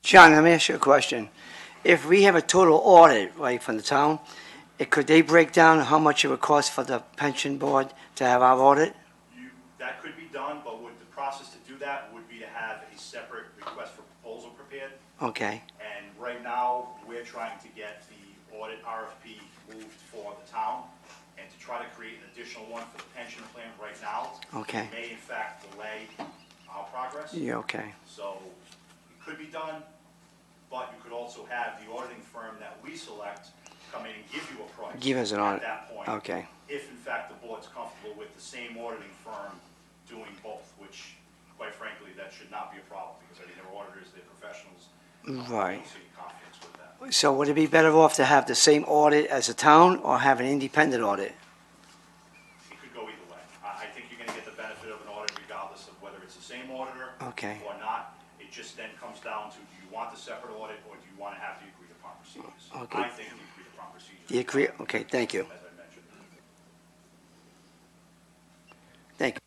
John, let me ask you a question. If we have a total audit, right, from the town, could they break down how much it would cost for the pension board to have our audit? That could be done, but the process to do that would be to have a separate request for proposal prepared. Okay, And right now, we're trying to get the audit RFP moved for the town, and to try to create an additional one for the pension plan right now. Okay. May in fact delay our progress. yeah, okay, So it could be done, but you could also have the auditing firm that we select come in and give you a price. Give us an audit. At that point. Okay. If in fact the board's comfortable with the same auditing firm doing both, which quite frankly, that should not be a problem, because I mean, they're auditors, they're professionals. I Right. don't see any conflicts with that. So would it be better off to have the same audit as a town or have an independent audit? It could go either way. I think you're gonna get the benefit of an audit regardless of whether it's the same auditor Okay. or not. It just then comes down to, do you want the separate audit, or do you wanna have the agreed upon procedures? Okay. I think the agreed upon procedures. You agree? Okay, thank you. As I mentioned. Thank you.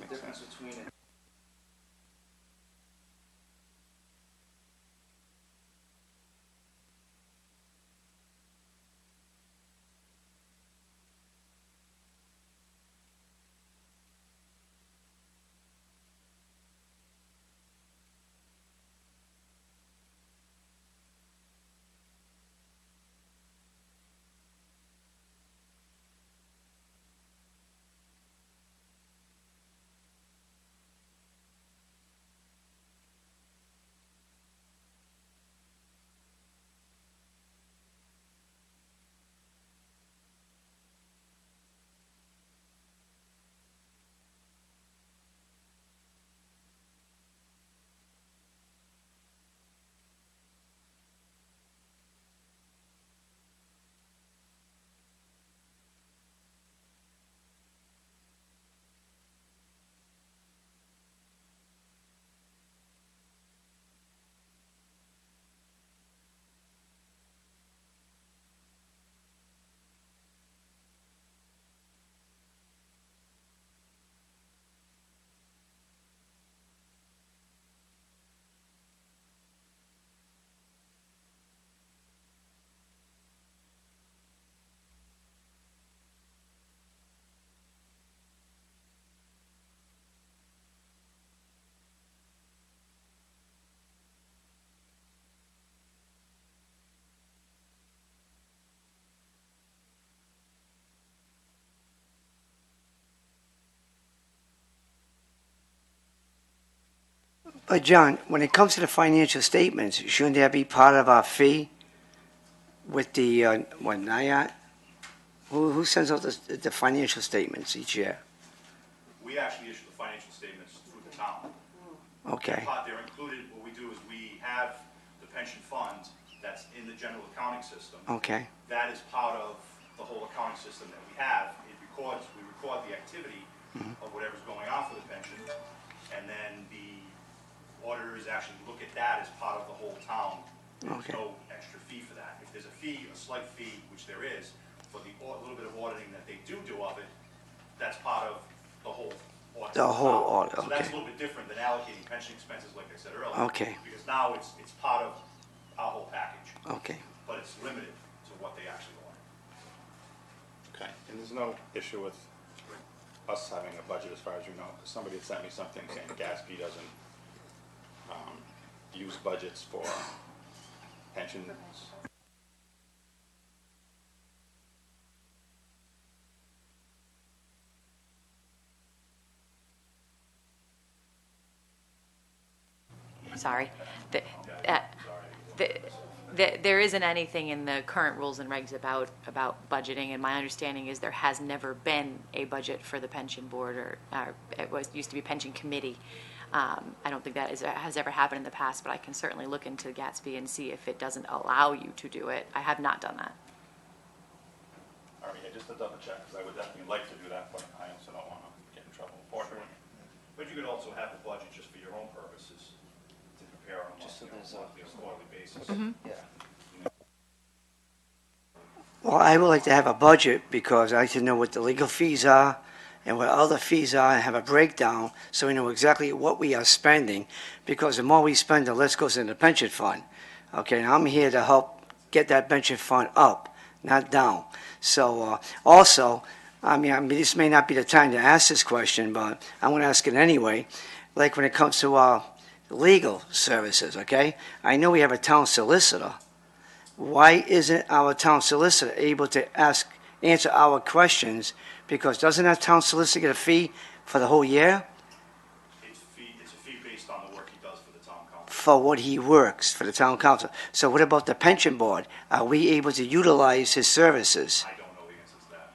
Difference between it. But John, when it comes to the financial statements, shouldn't that be part of our fee with the, NIAT? Who sends out the financial statements each year? We actually issue the financial statements through the town. Okay, They're included, what we do is we have the pension fund that's in the general accounting system. okay, That is part of the whole accounting system that we have. We record the activity of whatever's going on for the pension, and then the auditors actually look at that as part of the whole town. There's Okay. no extra fee for that. If there's a fee, a slight fee, which there is, for the little bit of auditing that they do of it, that's part of the whole audit. The whole Now, audit, So that's okay. a little bit different than allocating pension expenses, like I said earlier. Okay. Because now it's part of our whole package, Okay. but it's limited to what they actually want. Okay, and there's no issue with us having a budget as far as you know, 'cause somebody had sent me something saying Gatsby doesn't, use budgets for pensions. Sorry. Uh, There isn't anything in the current rules and regs about budgeting, and my understanding is there has never been a budget for the pension board, or used to be pension committee. I don't think that has ever happened in the past, but I can certainly look into Gatsby and see if it doesn't allow you to do it. I have not done that. All right, yeah, just to double check, because I would definitely like to do that, but I also don't want to get in trouble for it. But you could also have the budget just for your own purposes, to compare on a Just so there's monthly or quarterly basis. Yeah. Well, I would like to have a budget because I like to know what the legal fees are and what other fees are and have a breakdown so we know exactly what we are spending. Because the more we spend, the less goes in the pension fund. Okay, and I'm here to help get that pension fund up, not down. So also, I mean, this may not be the time to ask this question, but I'm going to ask it anyway. Like when it comes to legal services, okay? I know we have a town solicitor. Why isn't our town solicitor able to answer our questions? Because doesn't our town solicitor get a fee for the whole year It's a fee based on the work he does for the town council. for what he works for the town council? So what about the pension board? Are we able to utilize his services? I don't know the answer to that.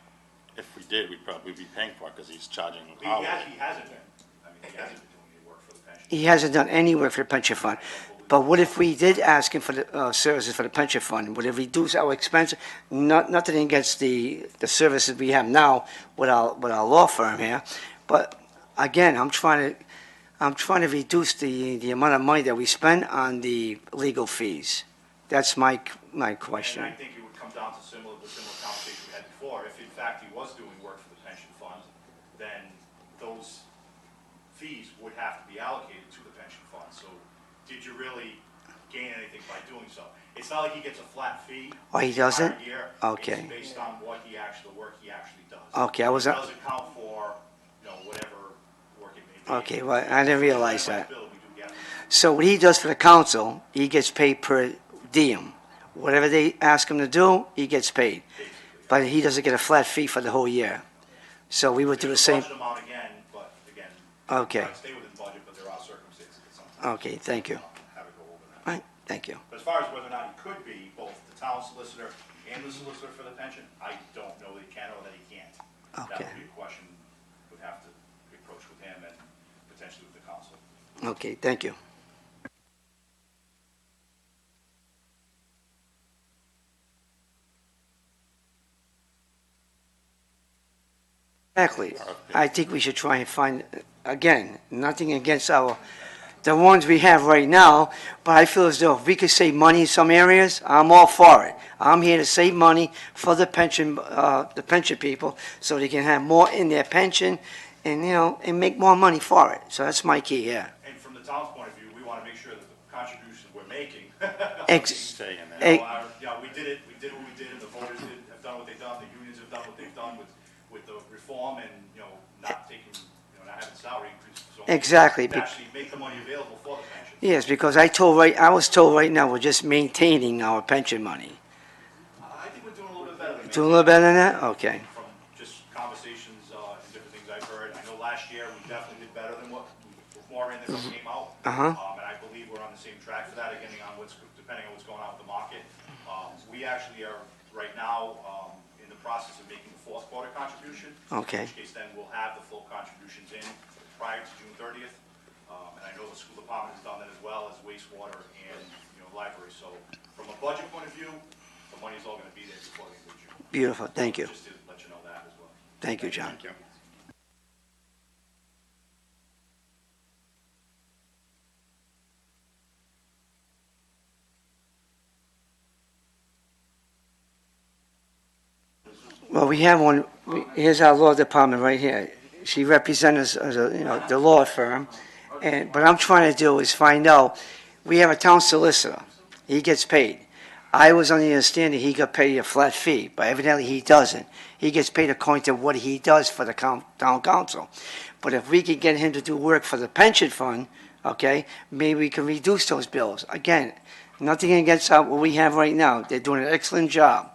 If we did, we'd probably be paying for it, because he's charging He hourly. actually hasn't been, I mean, he hasn't been doing any work for the pension. He hasn't done any work for the pension fund. But what if we did ask him for the services for the pension fund? Would it reduce our expense? Nothing against the services we have now with our law firm here. But again, I'm trying to reduce the amount of money that we spend on the legal fees. That's my question. And I think it would come down to the similar conversation we had before. If in fact he was doing work for the pension fund, then those fees would have to be allocated to the pension fund. So did you really gain anything by doing so? It's not like he gets a flat fee. Oh, he doesn't? the entire year. Okay. It's based on what he actually, the work he actually does. Okay, I was- It doesn't count for, whatever work it may be. Okay, well, I didn't realize that. Bill, we do get. So what he does for the council, he gets paid per diem. Whatever they ask him to do, he gets paid. But he doesn't get a flat fee for the whole year. So we would do the There's a same. budget amount again, but again. Okay. try to stay within budget, but there are circumstances that sometimes. Okay, thank you. Have it go over that. All right, thank you. But as far as whether or not he could be both the town solicitor and the solicitor for the pension, I don't know that he can or that he can't. That Okay. would be a question would have to be approached with him and potentially with the council. Okay, thank you. Exactly. I think we should try and find, again, nothing against the ones we have right now, but I feel as though if we could save money in some areas, I'm all for it. I'm here to save money for the pension people, so they can have more in their pension and, and make more money for it. So that's my key here. And from the town's point of view, we want to make sure that the contributions we're making. Stay in there. We did what we did, and the voters have done what they've done, the unions have done what they've done with the reform and, not taking, not having salary increases. So Exactly. to actually make the money available for the pension. Yes, because I was told right now we're just maintaining our pension money. I think we're doing a little bit better than Do a little better than that? Okay. from just conversations and different things I've heard. I know last year we definitely did better than what, more in than what came out. Uh-huh. And I believe we're on the same track for that, depending on what's going on with the market. We actually are, right now, in the process of making the fourth quarter contribution. Okay. In which case then we'll have the full contributions in prior to June 30th. And I know the school department has done that as well as wastewater and, library. So from a budget point of view, the money's all going to be there before the end of June. Beautiful. Thank you. Just to let you know that as well. Thank you, John. Thank you. Well, we have one, here's our law department right here. She represents us as a, the law firm. And, what I'm trying to do is find out, we have a town solicitor. He gets paid. I was on the understanding he got paid a flat fee, but evidently he doesn't. He gets paid according to what he does for the town council. But if we could get him to do work for the pension fund, okay, maybe we can reduce those bills. Again, nothing against what we have right now. They're doing an excellent job,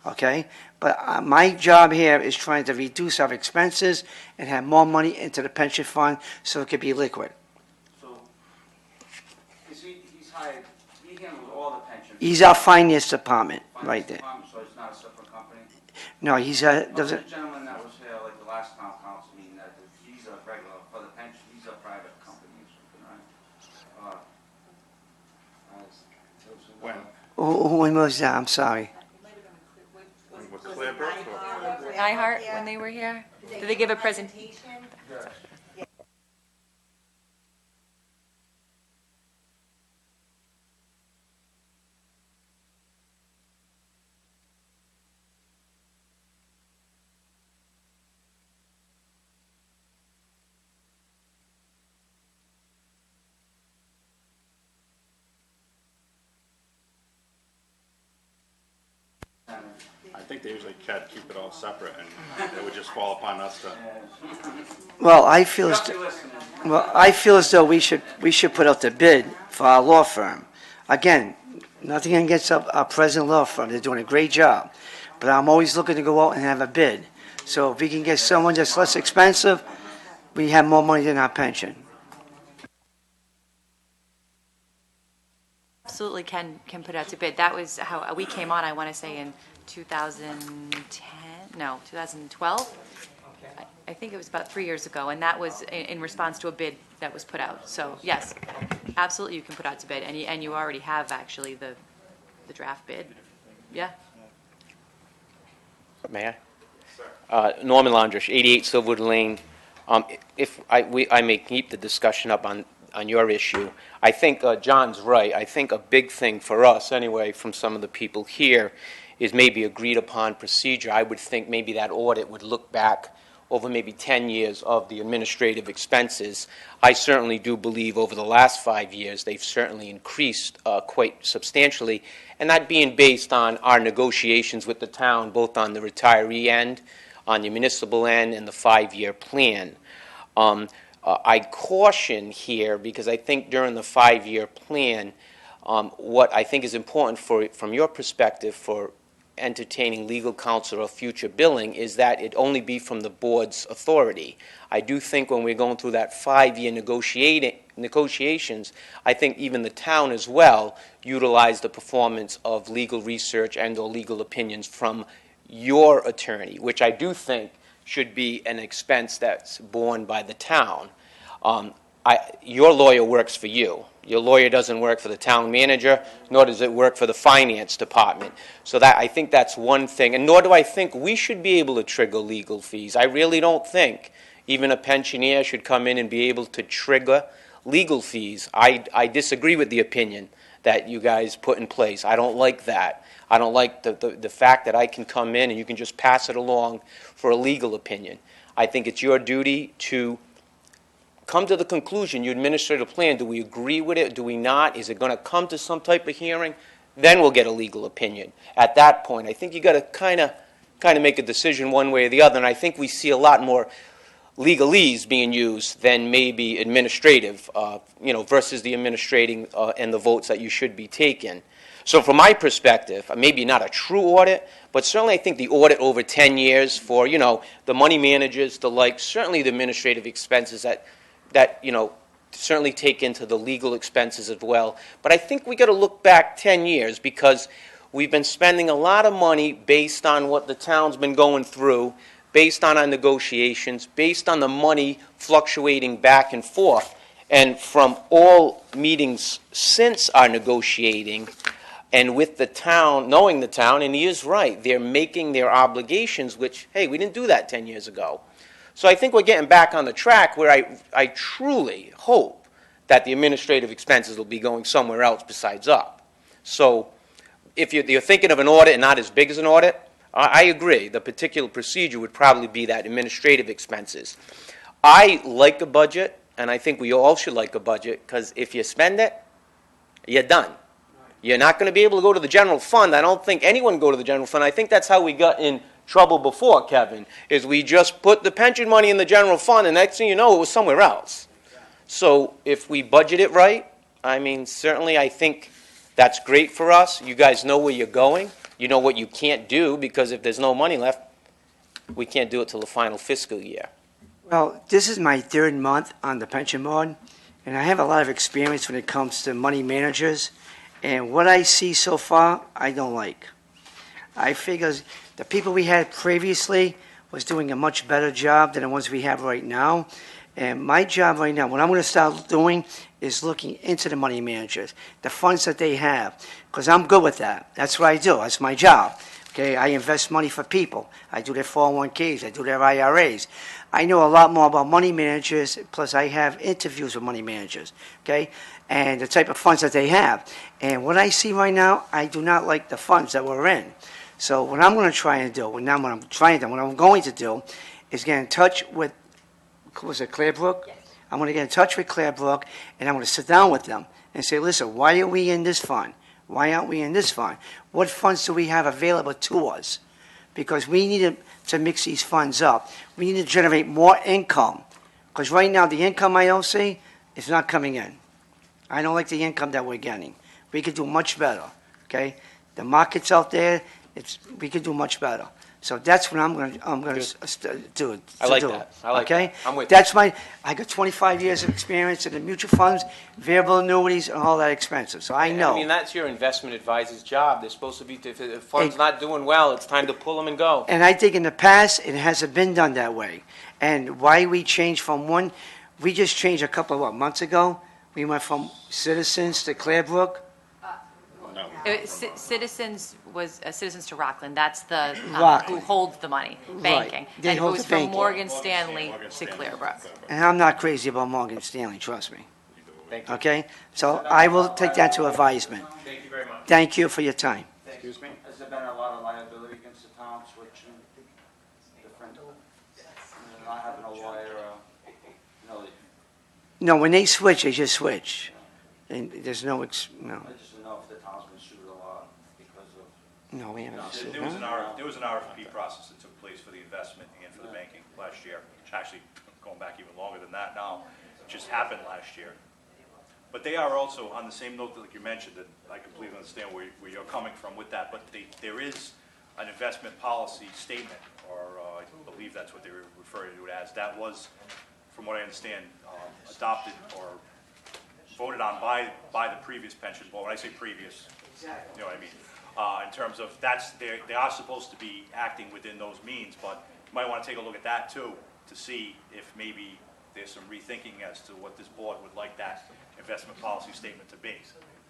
okay? But my job here is trying to reduce our expenses and have more money into the pension fund so it could be liquid. So, he's hired, he handles all the pensions. He's our finance department, right there. So it's not a separate company? No, he's The doesn't, gentleman that was here, like the last town council meeting, that he's a regular, for the pension, he's a private company or something, right? When? when was that? I'm sorry. With Clearbrook or? iHeart, when they were here? Did they give a presentation? I think they usually keep it all separate, and it would just fall upon us to. Well, I feel as though we should put out the bid for our law firm. Again, nothing against our present law firm. They're doing a great job. But I'm always looking to go out and have a bid. So if we can get someone that's less expensive, we have more money than our pension. Absolutely can put out to bid. That was how we came on, I want to say, in 2010, no, 2012. I think it was about 3 years ago, and that was in response to a bid that was put out. So, yes, absolutely you can put out to bid, and you already have actually the draft bid. Yeah. May I? Norman Landrish, 88 Silverwood Lane. If I may keep the discussion up on your issue, I think John's right. I think a big thing for us, anyway, from some of the people here, is maybe agreed upon procedure. I would think maybe that audit would look back over maybe 10 years of the administrative expenses. I certainly do believe over the last 5 years they've certainly increased quite substantially, and that being based on our negotiations with the town, both on the retiree end, on the municipal end, and the 5-year plan. I caution here because I think during the 5-year plan, what I think is important from your perspective for entertaining legal counsel or future billing is that it only be from the board's authority. I do think when we're going through that 5-year negotiations, I think even the town as well utilize the performance of legal research and or legal opinions from your attorney, which I do think should be an expense that's borne by the town. Your lawyer works for you. Your lawyer doesn't work for the town manager, nor does it work for the finance department. So that I think that's one thing, and nor do I think we should be able to trigger legal fees. I really don't think even a pensioner should come in and be able to trigger legal fees. I disagree with the opinion that you guys put in place. I don't like that. I don't like the fact that I can come in and you can just pass it along for a legal opinion. I think it's your duty to come to the conclusion, your administrative plan, do we agree with it, do we not? Is it going to come to some type of hearing? Then we'll get a legal opinion. At that point, I think you got to kind of make a decision one way or the other, and I think we see a lot more legalese being used than maybe administrative, versus the administrating and the votes that you should be taking. So from my perspective, maybe not a true audit, but certainly I think the audit over 10 years for, the money managers, certainly the administrative expenses that certainly take into the legal expenses as well. But I think we got to look back 10 years because we've been spending a lot of money based on what the town's been going through, based on our negotiations, based on the money fluctuating back and forth. And from all meetings since our negotiating, and with the town, knowing the town, and he is right, they're making their obligations, which, hey, we didn't do that 10 years ago. So I think we're getting back on the track where I truly hope that the administrative expenses will be going somewhere else besides up. So if you're thinking of an audit and not as big as an audit, I agree, the particular procedure would probably be that administrative expenses. I like a budget, and I think we all should like a budget, because if you spend it, you're done. You're not going to be able to go to the general fund. I don't think anyone go to the general fund. I think that's how we got in trouble before, Kevin, is we just put the pension money in the general fund, and next thing you know, it was somewhere else. So if we budget it right, I mean, certainly I think that's great for us. You guys know where you're going. You know what you can't do, because if there's no money left, we can't do it till the final fiscal year. Well, this is my third month on the pension board, and I have a lot of experience when it comes to money managers. And what I see so far, I don't like. I figure the people we had previously was doing a much better job than the ones we have right now. And my job right now, what I'm going to start doing is looking into the money managers, the funds that they have, because I'm good with that. That's what I do. That's my job. Okay, I invest money for people. I do their 401ks. I do their IRAs. I know a lot more about money managers, plus I have interviews with money managers, okay, and the type of funds that they have. And what I see right now, I do not like the funds that we're in. So what I'm going to try and do, what I'm going to do is get in touch with, was it Clearbrook? Yes. I'm going to get in touch with Clearbrook, and I'm going to sit down with them and say, listen, why are we in this fund? Why aren't we in this fund? What funds do we have available to us? Because we need to mix these funds up. We need to generate more income. Because right now, the income I don't see is not coming in. I don't like the income that we're getting. We could do much better, okay? The market's out there, we could do much better. So that's what I'm going to do. I like that. I like okay? that. I'm with That's I got 25 years of experience in the mutual funds, variable annuities, and all that expensive. So I know. I mean, that's your investment advisor's job. They're supposed to be, if the fund's not doing well, it's time to pull them and go. And I think in the past, it hasn't been done that way. And why we changed from one, we just changed a couple of months ago. We went from Citizens to Clearbrook. Citizens was Citizens to Rockland. That's the Rockland. who holds the money, banking. They And it hold was the from banking. Morgan Stanley to Clearbrook. And I'm not crazy about Morgan Stanley, trust me. Thank you. Okay? So I will take that to advisement. Thank you very much. Thank you for your time. Excuse me? Has there been a lot of liability against the town switching different, not having a lawyer, No, when they switch, they just switch. And there's no, I just don't know if the town's been sued a lot because of. no, we haven't. There was an RFP process that took place for the investment and for the banking last year. Actually, going back even longer than that now. It just happened last year. But they are also, on the same note that like you mentioned, that I completely understand where you're coming from with that, but there is an investment policy statement, or I believe that's what they were referring to it as. That was, from what I understand, adopted or voted on by the previous pension board. When I say previous, you know what I mean. In terms of they are supposed to be acting within those means, but you might want to take a look at that too to see if maybe there's some rethinking as to what this board would like that investment policy statement to be,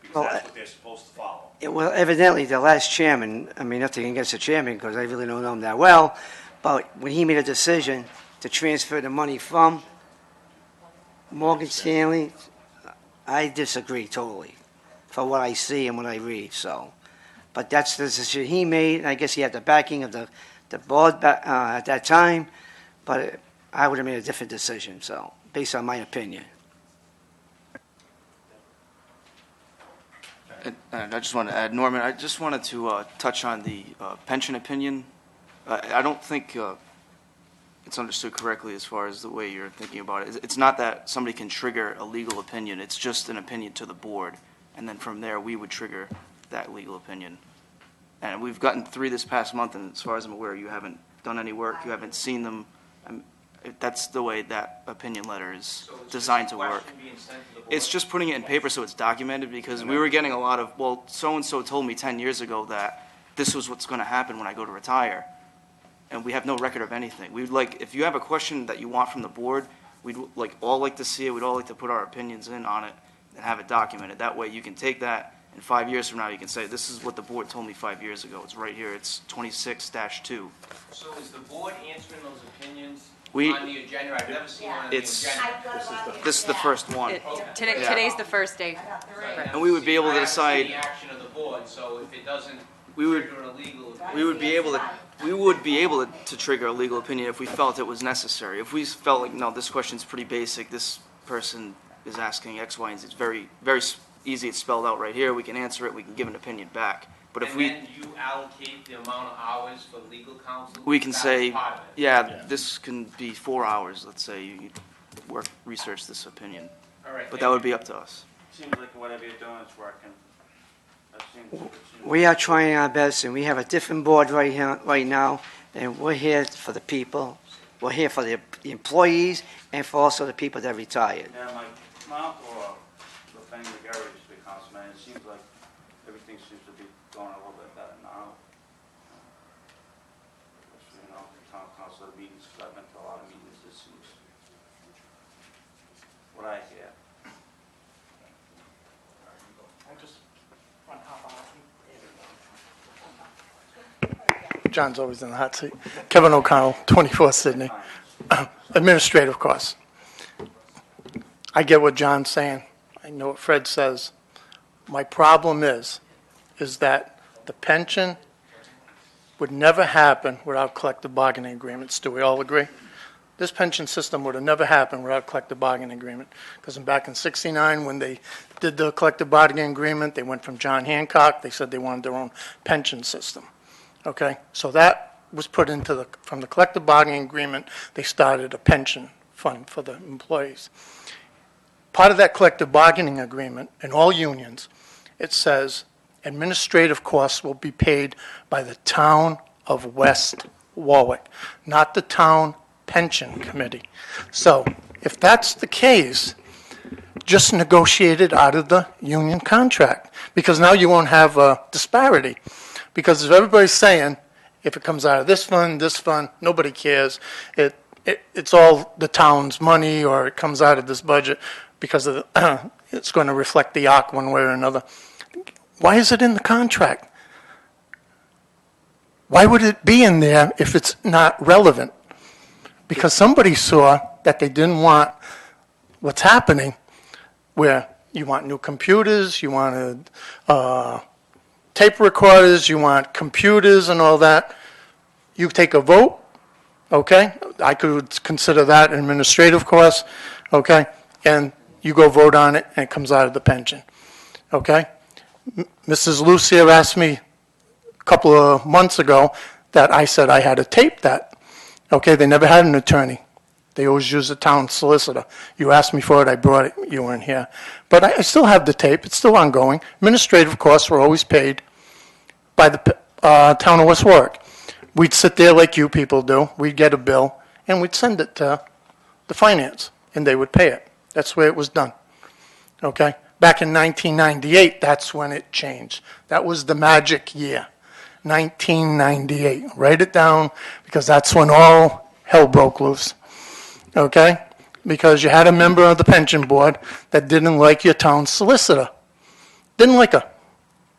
because Well, that's what they're supposed to follow. Well, evidently, the last chairman, I mean, nothing against the chairman, because I really don't know him that well, but when he made a decision to transfer the money from Morgan Stanley, I disagree totally, for what I see and what I read, so. But that's the decision he made, and I guess he had the backing of the board at that time, but I would have made a different decision, so, based on my opinion. And I just want to add, Norman, I just wanted to touch on the pension opinion. I don't think it's understood correctly as far as the way you're thinking about it. It's not that somebody can trigger a legal opinion. It's just an opinion to the board. And then from there, we would trigger that legal opinion. And we've gotten 3 this past month, and as far as I'm aware, you haven't done any work. You haven't seen them. That's the way that opinion letter is designed to work. It's just putting it in paper so it's documented, because we were getting a lot of, well, so-and-so told me 10 years ago that this was what's going to happen when I go to retire. And we have no record of anything. We'd like, if you have a question that you want from the board, we'd all like to see it. We'd all like to put our opinions in on it and have it documented. That way you can take that, and 5 years from now you can say, this is what the board told me 5 years ago. It's right here. It's 26-2. So is the board answering those opinions We- on the agenda? I've never seen one on the It's, agenda. this is the first one. Today's the first day. And we would be able to I haven't seen decide, the action of the board, so if it doesn't we would, Trigger a legal. we would be able to trigger a legal opinion if we felt it was necessary. If we felt like, no, this question's pretty basic, this person is asking X, Y, and Z, it's very, easy, it's spelled out right here, we can answer it, we can give an opinion back. But if And we, then you allocate the amount of hours for legal counsel? we can That's say, part of it. yeah, this can be 4 hours, let's say, you research this opinion. All right. But that would be up to us. Seems like whatever you're doing is working. That seems- We are trying our best, and we have a different board right here, right now, and we're here for the people. We're here for the employees and for also the people that retired. Yeah, my uncle, the thing with Gary used to be councilman, it seems like everything seems to be going a little bit better now. Especially, you know, town council meetings, because I've been to a lot of meetings, it seems, what I hear. John's always in the hot seat. Kevin O'Connell, 24 Sydney. Administrative costs. I get what John's saying. I know what Fred says. My problem is that the pension would never happen without collective bargaining agreements. Do we all agree? This pension system would have never happened without collective bargaining agreement. Because back in '69, when they did the collective bargaining agreement, they went from John Hancock. They said they wanted their own pension system. Okay, so that was put into from the collective bargaining agreement, they started a pension fund for the employees. Part of that collective bargaining agreement in all unions, it says administrative costs will be paid by the town of West Warwick, not the town pension committee. So if that's the case, just negotiate it out of the union contract, because now you won't have a disparity. Because if everybody's saying, if it comes out of this fund, nobody cares. It's all the town's money, or it comes out of this budget because of it's going to reflect the ARC one way or another. Why is it in the contract? Why would it be in there if it's not relevant? Because somebody saw that they didn't want what's happening, where you want new computers, you wanted tape recorders, you want computers and all that. You take a vote, okay? I could consider that an administrative cost, okay? And you go vote on it, and it comes out of the pension, okay? Mrs. Lucia asked me a couple of months ago that I said I had to tape that. Okay, they never had an attorney. They always used a town solicitor. You asked me for it, I brought it, you weren't here. But I still have the tape, it's still ongoing. Administrative costs were always paid by the town of West Warwick. We'd sit there like you people do, we'd get a bill, and we'd send it to the finance, and they would pay it. That's the way it was done, okay? Back in 1998, that's when it changed. That was the magic year, 1998. Write it down, because that's when all hell broke loose. Okay? Because you had a member of the pension board that didn't like your town solicitor. Didn't like her.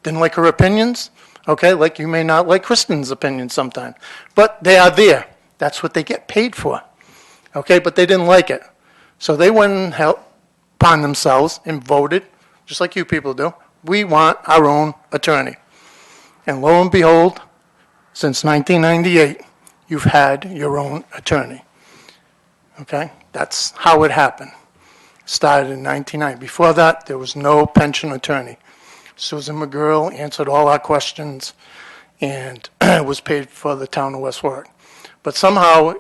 Didn't like her opinions. Okay? Like you may not like Kristen's opinions sometimes. But they are there. That's what they get paid for. Okay? But they didn't like it. So they went and helped upon themselves and voted, just like you people do. We want our own attorney. And lo and behold, since 1998, you've had your own attorney. Okay? That's how it happened. Started in 1990. Before that, there was no pension attorney. Susan McGurl answered all our questions and was paid for the town of West Warwick. But somehow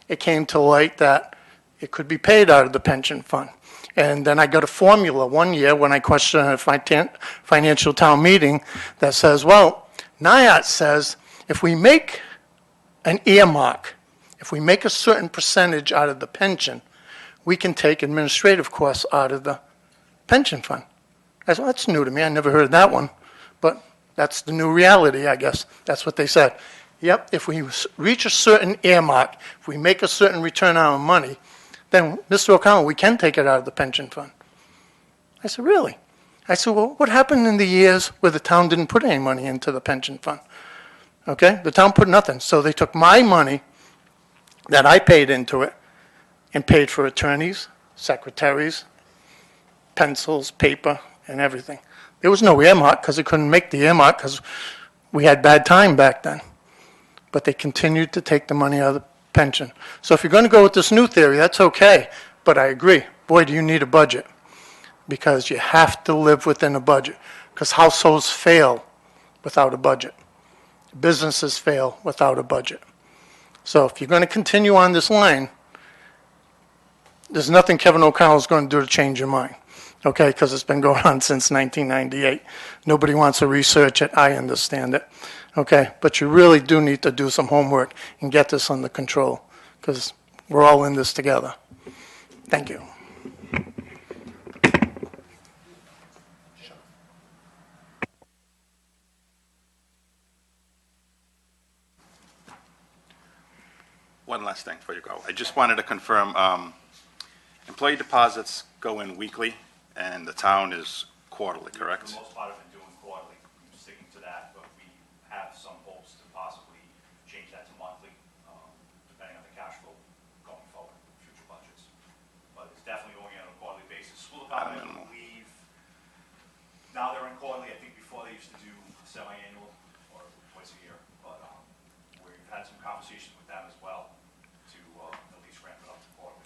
it came to light that it could be paid out of the pension fund. And then I got a formula one year when I questioned a financial town meeting that says, well, NIAT says if we make an earmark, if we make a certain percentage out of the pension, we can take administrative costs out of the pension fund. I said, well, that's new to me. I never heard that one. But that's the new reality, I guess. That's what they said. Yep, if we reach a certain earmark, if we make a certain return on our money, then, Mr. O'Connell, we can take it out of the pension fund. I said, really? I said, well, what happened in the years where the town didn't put any money into the pension fund? Okay, the town put nothing. So they took my money that I paid into it and paid for attorneys, secretaries, pencils, paper, and everything. There was no earmark because they couldn't make the earmark because We had bad time back then, but they continued to take the money out of the pension. So if you're going to go with this new theory, that's okay, but I agree. Boy, do you need a budget, because you have to live within a budget, because households fail without a budget. Businesses fail without a budget. So if you're going to continue on this line, there's nothing Kevin O'Connell's going to do to change your mind, okay? Because it's been going on since 1998. Nobody wants to research it. I understand it, okay? But you really do need to do some homework and get this under control, because we're all in this together. Thank you. One last thing before you go. I just wanted to confirm, employee deposits go in weekly, and the town is quarterly, correct? For the most part, I've been doing quarterly, I'm sticking to that, but we have some hopes to possibly change that to monthly, depending on the cash flow going forward, future budgets. But it's definitely going on a quarterly basis. School department, I believe, now they're in quarterly. I think before they used to do semi-annual or twice a year, but we've had some conversations with them as well to at least ramp it up to quarterly.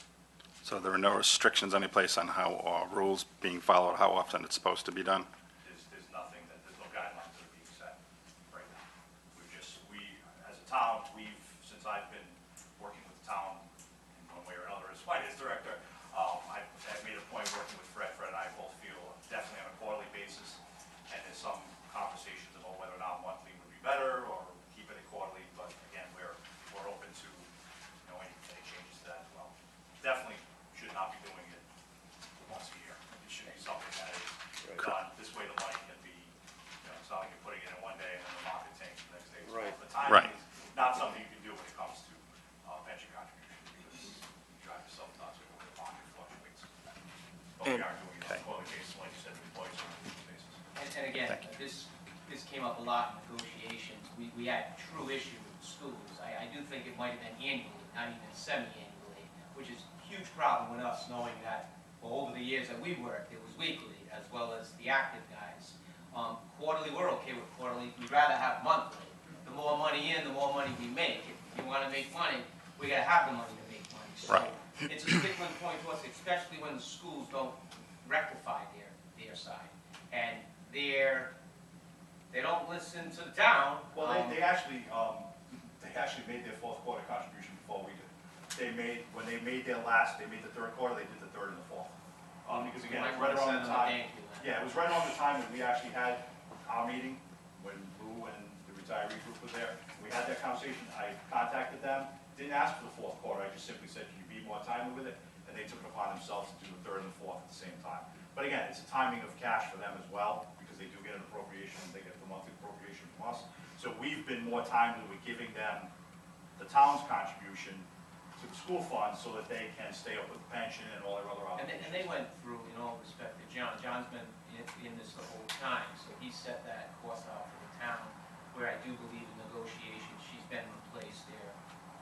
So there are no restrictions any place on how, rules being followed, how often it's supposed to be done? There's nothing there's no guidelines that are being set right now. As a town, since I've been working with the town in one way or another as finance director, I've made a point working with Fred. Fred and I both feel definitely on a quarterly basis, and there's some conversations about whether or not monthly would be better or keep it quarterly, but again, we're open to, any changes to that as well. Definitely should not be doing it once a year. It should be something that is done, this way the money can be, it's not like you're putting it in one day and then the market tanks the next day. Right. The timing Right. is not something you can do when it comes to pension contributions, because you drive yourself nuts with the way the market fluctuates. But we are doing it on a quarterly basis, like you said, with employees on a quarterly basis. And again, this came up a lot in negotiations. We had true issue with the schools. I do think it might have been annually, not even semi-annually, which is a huge problem with us, knowing that, well, over the years that we worked, it was weekly, as well as the active guys. Quarterly, we're okay with quarterly. We'd rather have monthly. The more money in, the more money we make. If you want to make money, we got to have the money to make money. So Right. it's a stickling point to us, especially when the schools don't rectify their side. And they don't listen to the town. Well, they actually made their fourth quarter contribution before we did. When they made the third quarter, they did the third and the fourth. Because again, it was right around the time. Yeah, it was right around the time when we actually had our meeting, when Lou and the retiree group was there. We had that conversation. I contacted them, didn't ask for the fourth quarter. I just simply said, can you be more timely with it? And they took it upon themselves to do the third and the fourth at the same time. But again, it's a timing of cash for them as well, because they do get an appropriation, they get the monthly appropriation from us. So we've been more timely with giving them the town's contribution to the school fund so that they can stay up with the pension and all their other obligations. And they went through, in all respect to John. John's been in this the whole time, so he set that course out for the town, where I do believe in negotiations, she's been replaced there,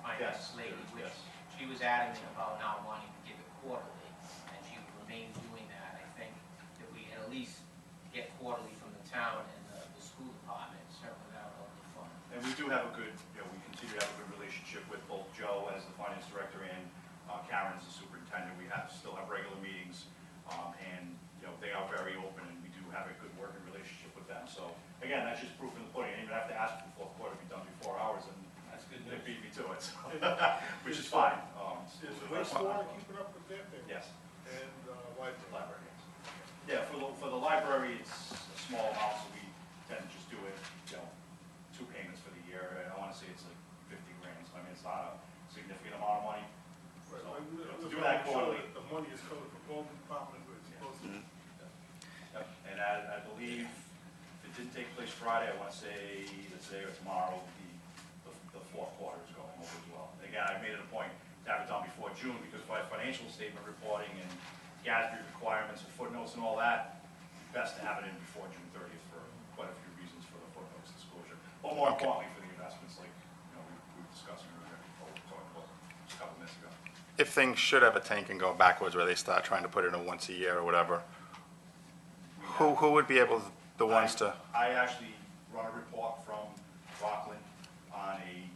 finance Yes, lady, which yes. she was adamant about not wanting to give it quarterly, and she would remain doing that. I think that we at least get quarterly from the town and the school department, certainly that would help the fund. And we do have we continue to have a good relationship with both Joe as the finance director and Karen as the superintendent. We still have regular meetings, and, they are very open, and we do have a good working relationship with them. So, again, that's just proof in the pudding. I didn't even have to ask for the fourth quarter to be done before hours, and That's good they news. beat me to it, so, which is fine. Is wastewater keeping up with that? Yes. And library? Library, yes. Yeah, for the library, it's a small amount, so we tend to just do it, 2 payments for the year. I want to say it's like 50 grand, so I mean, it's not a significant amount of money. Right, So, I'm to just do that making sure quarterly. that the money is coming from both departments, where it's supposed to. Yep. And I believe if it didn't take place Friday, I want to say today or tomorrow, the fourth quarter is going over as well. And again, I made it a point to have it done before June, because by financial statement reporting and GASB requirements and footnotes and all that, best to have it in before June 30th for quite a few reasons for the footnotes disclosure. But more importantly, for the investments, like we've discussed when we were talking about just a couple minutes ago. If things should have a tank and go backwards, where they start trying to put it in once a year or whatever, who would be able, the ones to, I actually run a report from Rockland on a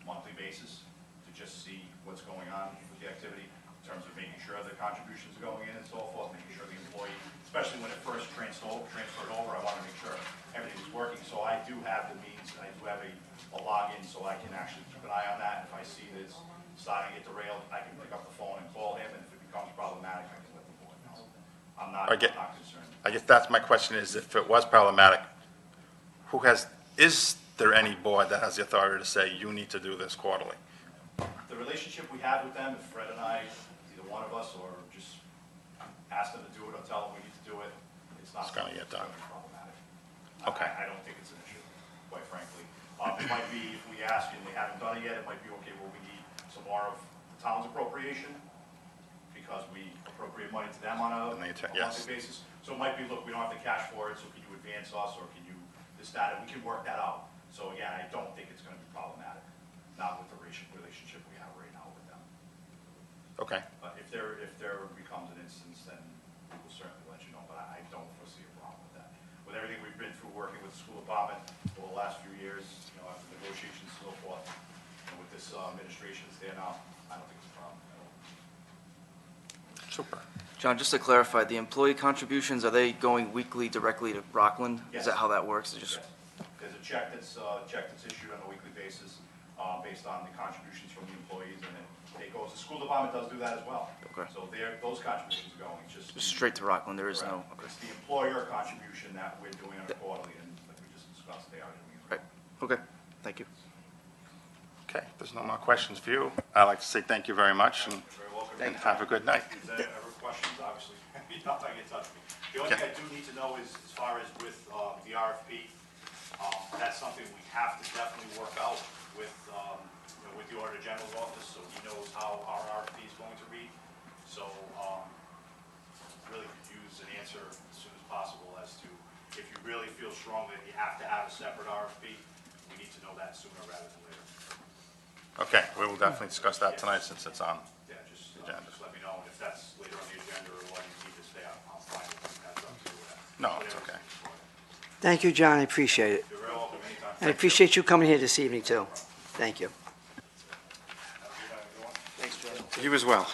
monthly basis to just see what's going on with the activity in terms of making sure the contributions are going in and so forth, making sure the employee, especially when it first transferred over, I want to make sure everything is working. So I do have the means, I do have a login so I can actually keep an eye on that. If I see that it's starting to get derailed, I can pick up the phone and call him, and if it becomes problematic, I can let the board know. I'm not concerned. I guess that's my question is, if it was problematic, is there any board that has the authority to say, you need to do this quarterly? The relationship we have with them, if Fred and I, either one of us, or just ask them to do it or tell them we need to do it, it's not. It's gonna get done. Problematic. Okay. I don't think it's an issue, quite frankly. It might be, if we ask and they haven't done it yet, it might be, okay, well, we need some more of the town's appropriation, because we appropriate money to them on a monthly basis. So it might be, look, we don't have the cash for it, so can you advance us, or can you this, that, and we can work that out. So again, I don't think it's gonna be problematic, not with the relationship we have right now with them. Okay. But if there becomes an instance, then we will certainly let you know, but I don't foresee a problem with that. With everything we've been through working with the school department over the last few years, after negotiations and so forth, and with this administration that's there now, I don't think it's a problem at all. Super. John, just to clarify, the employee contributions, are they going weekly directly to Rockland? Yes. Is that how that works? It's just, Yes. There's a check that's issued on a weekly basis, based on the contributions from the employees, and it goes, the school department does do that as well. Okay. So those contributions are going, it's just. straight to Rockland, there is no, Correct. okay. It's the employer contribution that we're doing on a quarterly, and like we just discussed, they are doing it. Right, okay, thank you. Okay, there's no more questions for you. I'd like to say thank you very much, and You're very welcome. and have a good night. If there's ever questions, obviously, you know, I get in touch with me. The only thing I do need to know is, as far as with the RFP, that's something we have to definitely work out with, with the Auditor General's office, so he knows how our RFP is going to read. So, really could use an answer as soon as possible as to, if you really feel strongly that you have to have a separate RFP, we need to know that sooner rather than later. Okay, we will definitely discuss that tonight since it's on. Yeah, just Agenda. let me know, and if that's later on the agenda or what you need to stay, I'll find it. That's up to you. No, it's Whatever's okay. important. Thank you, John, I appreciate it. You're very welcome anytime. And I appreciate you coming here this evening, too. Thank you. Thanks, John. You as well.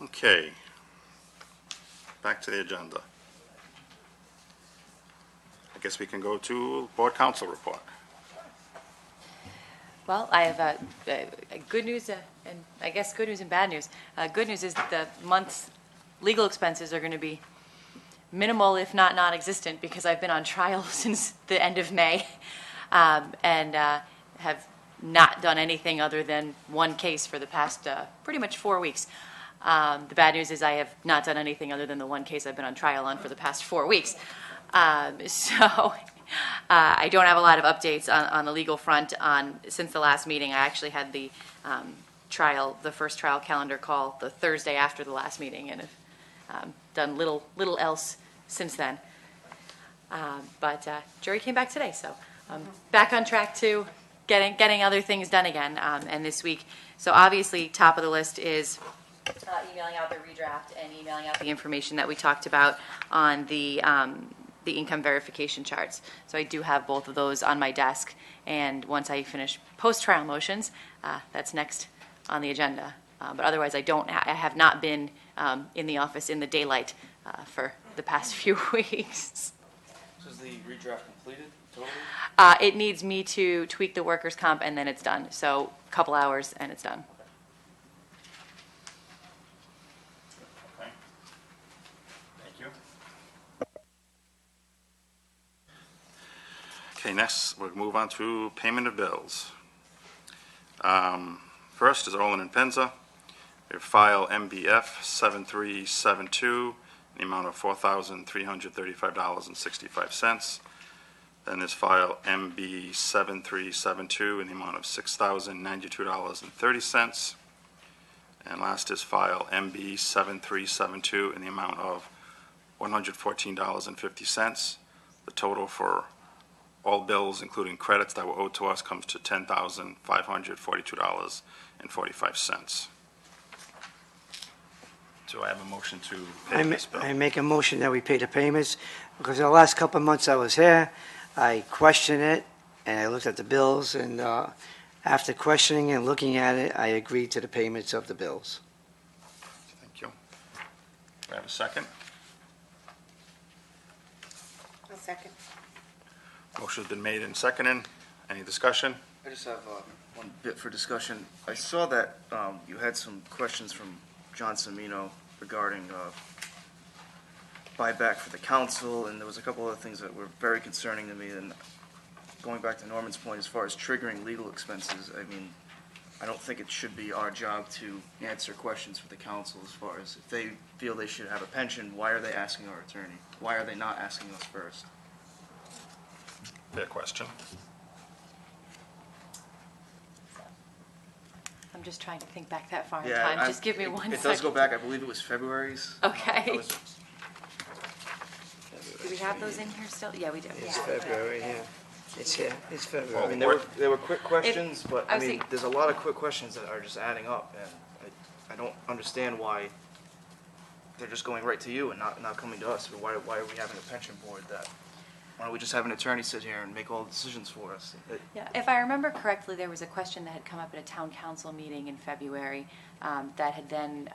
Okay. Back to the agenda. I guess we can go to Board Council report. Well, I have good news, and I guess good news and bad news. Good news is that the month's legal expenses are going to be minimal, if not non-existent, because I've been on trial since the end of May, and have not done anything other than one case for the past pretty much 4 weeks. The bad news is I have not done anything other than the one case I've been on trial on for the past 4 weeks. So I don't have a lot of updates on the legal front. Since the last meeting, I actually had the the first trial calendar call the Thursday after the last meeting, and have done little else since then. But jury came back today, so I'm back on track to getting other things done again. And this week, so obviously top of the list is emailing out the redraft and emailing out the information that we talked about on the income verification charts. So I do have both of those on my desk, and once I finish post-trial motions, that's next on the agenda. But otherwise, I have not been in the office in the daylight for the past few weeks. So is the redraft completed totally? It needs me to tweak the workers' comp, and then it's done. So a couple hours, and it's done. Okay. Thank you. Okay, next, we'll move on to payment of bills. First is Olin and Penza. We have file MBF 7372, in the amount of $4,335.65. Then there's file MB 7372, in the amount of $6,092.30. And last is file MB 7372, in the amount of $114.50. The total for all bills, including credits that were owed to us, comes to $10,542.45. So I have a motion to pay this bill. I make a motion that we pay the payments, because the last couple of months I was here, I questioned it, and I looked at the bills, and after questioning and looking at it, I agreed to the payments of the bills. Thank you. Do I have a second? A second. Motion's been made and seconded. Any discussion? I just have one bit for discussion. I saw that you had some questions from John Semino regarding buyback for the council, and there was a couple other things that were very concerning to me. And going back to Norman's point, as far as triggering legal expenses, I mean, I don't think it should be our job to answer questions for the council as far as if they feel they should have a pension, why are they asking our attorney? Why are they not asking us first? Fair question. I'm just trying to think back that far in Yeah, time. Just give me one second. It does go back, I believe it was February's. Okay. I was- Do we have those in here still? Yeah, we do. It's February, yeah. It's here, it's I February. mean, there were quick questions, but I I was mean, thinking- there's a lot of quick questions that are just adding up, and I don't understand why they're just going right to you and not coming to us. Or why are we having a pension board that, why don't we just have an attorney sit here and make all the decisions for us? Yeah, if I remember correctly, there was a question that had come up at a town council meeting in February that had then,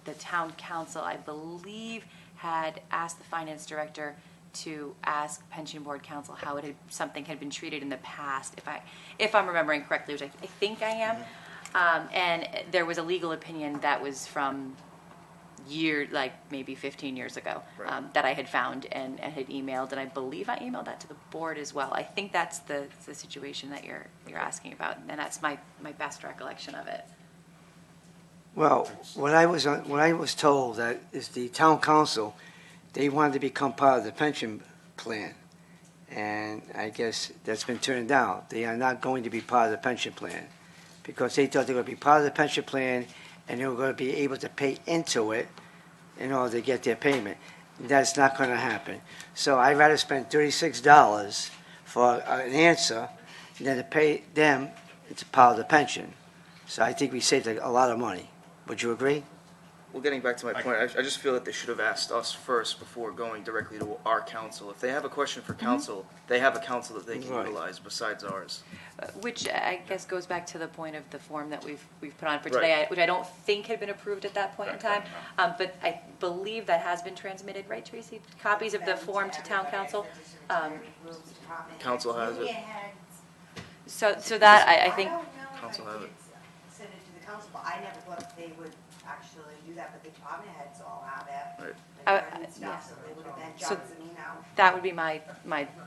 the town council, I believe, had asked the finance director to ask pension board counsel how something had been treated in the past, if I'm remembering correctly, which I think I am. And there was a legal opinion that was from like maybe 15 years ago, Right. that I had found and had emailed, and I believe I emailed that to the board as well. I think that's the situation that you're asking about, and that's my best recollection of it. Well, what I was told that is the town council, they wanted to become part of the pension plan. And I guess that's been turned down. They are not going to be part of the pension plan because they thought they were going to be part of the pension plan and they were going to be able to pay into it in order to get their payment. That's not going to happen. So I'd rather spend $36 for an answer than to pay them it's part of the pension. So I think we saved a lot of money. Would you agree? Well, getting back to my point, I just feel that they should have asked us first before going directly to our council. If they have a question for council, they have a council that they can Right. utilize besides ours. Which I guess goes back to the point of the form that we've put on for today, which I don't think had been approved at that point in time. But I believe that has been transmitted, right, Tracy? Copies of the form to town council? Council has it. So that, I think, I don't know Council if I have did it. send it to the council, but I never thought they would actually do that, but the department heads all have it. Right. And stuff, so they would have been So- John Zamino. that would be my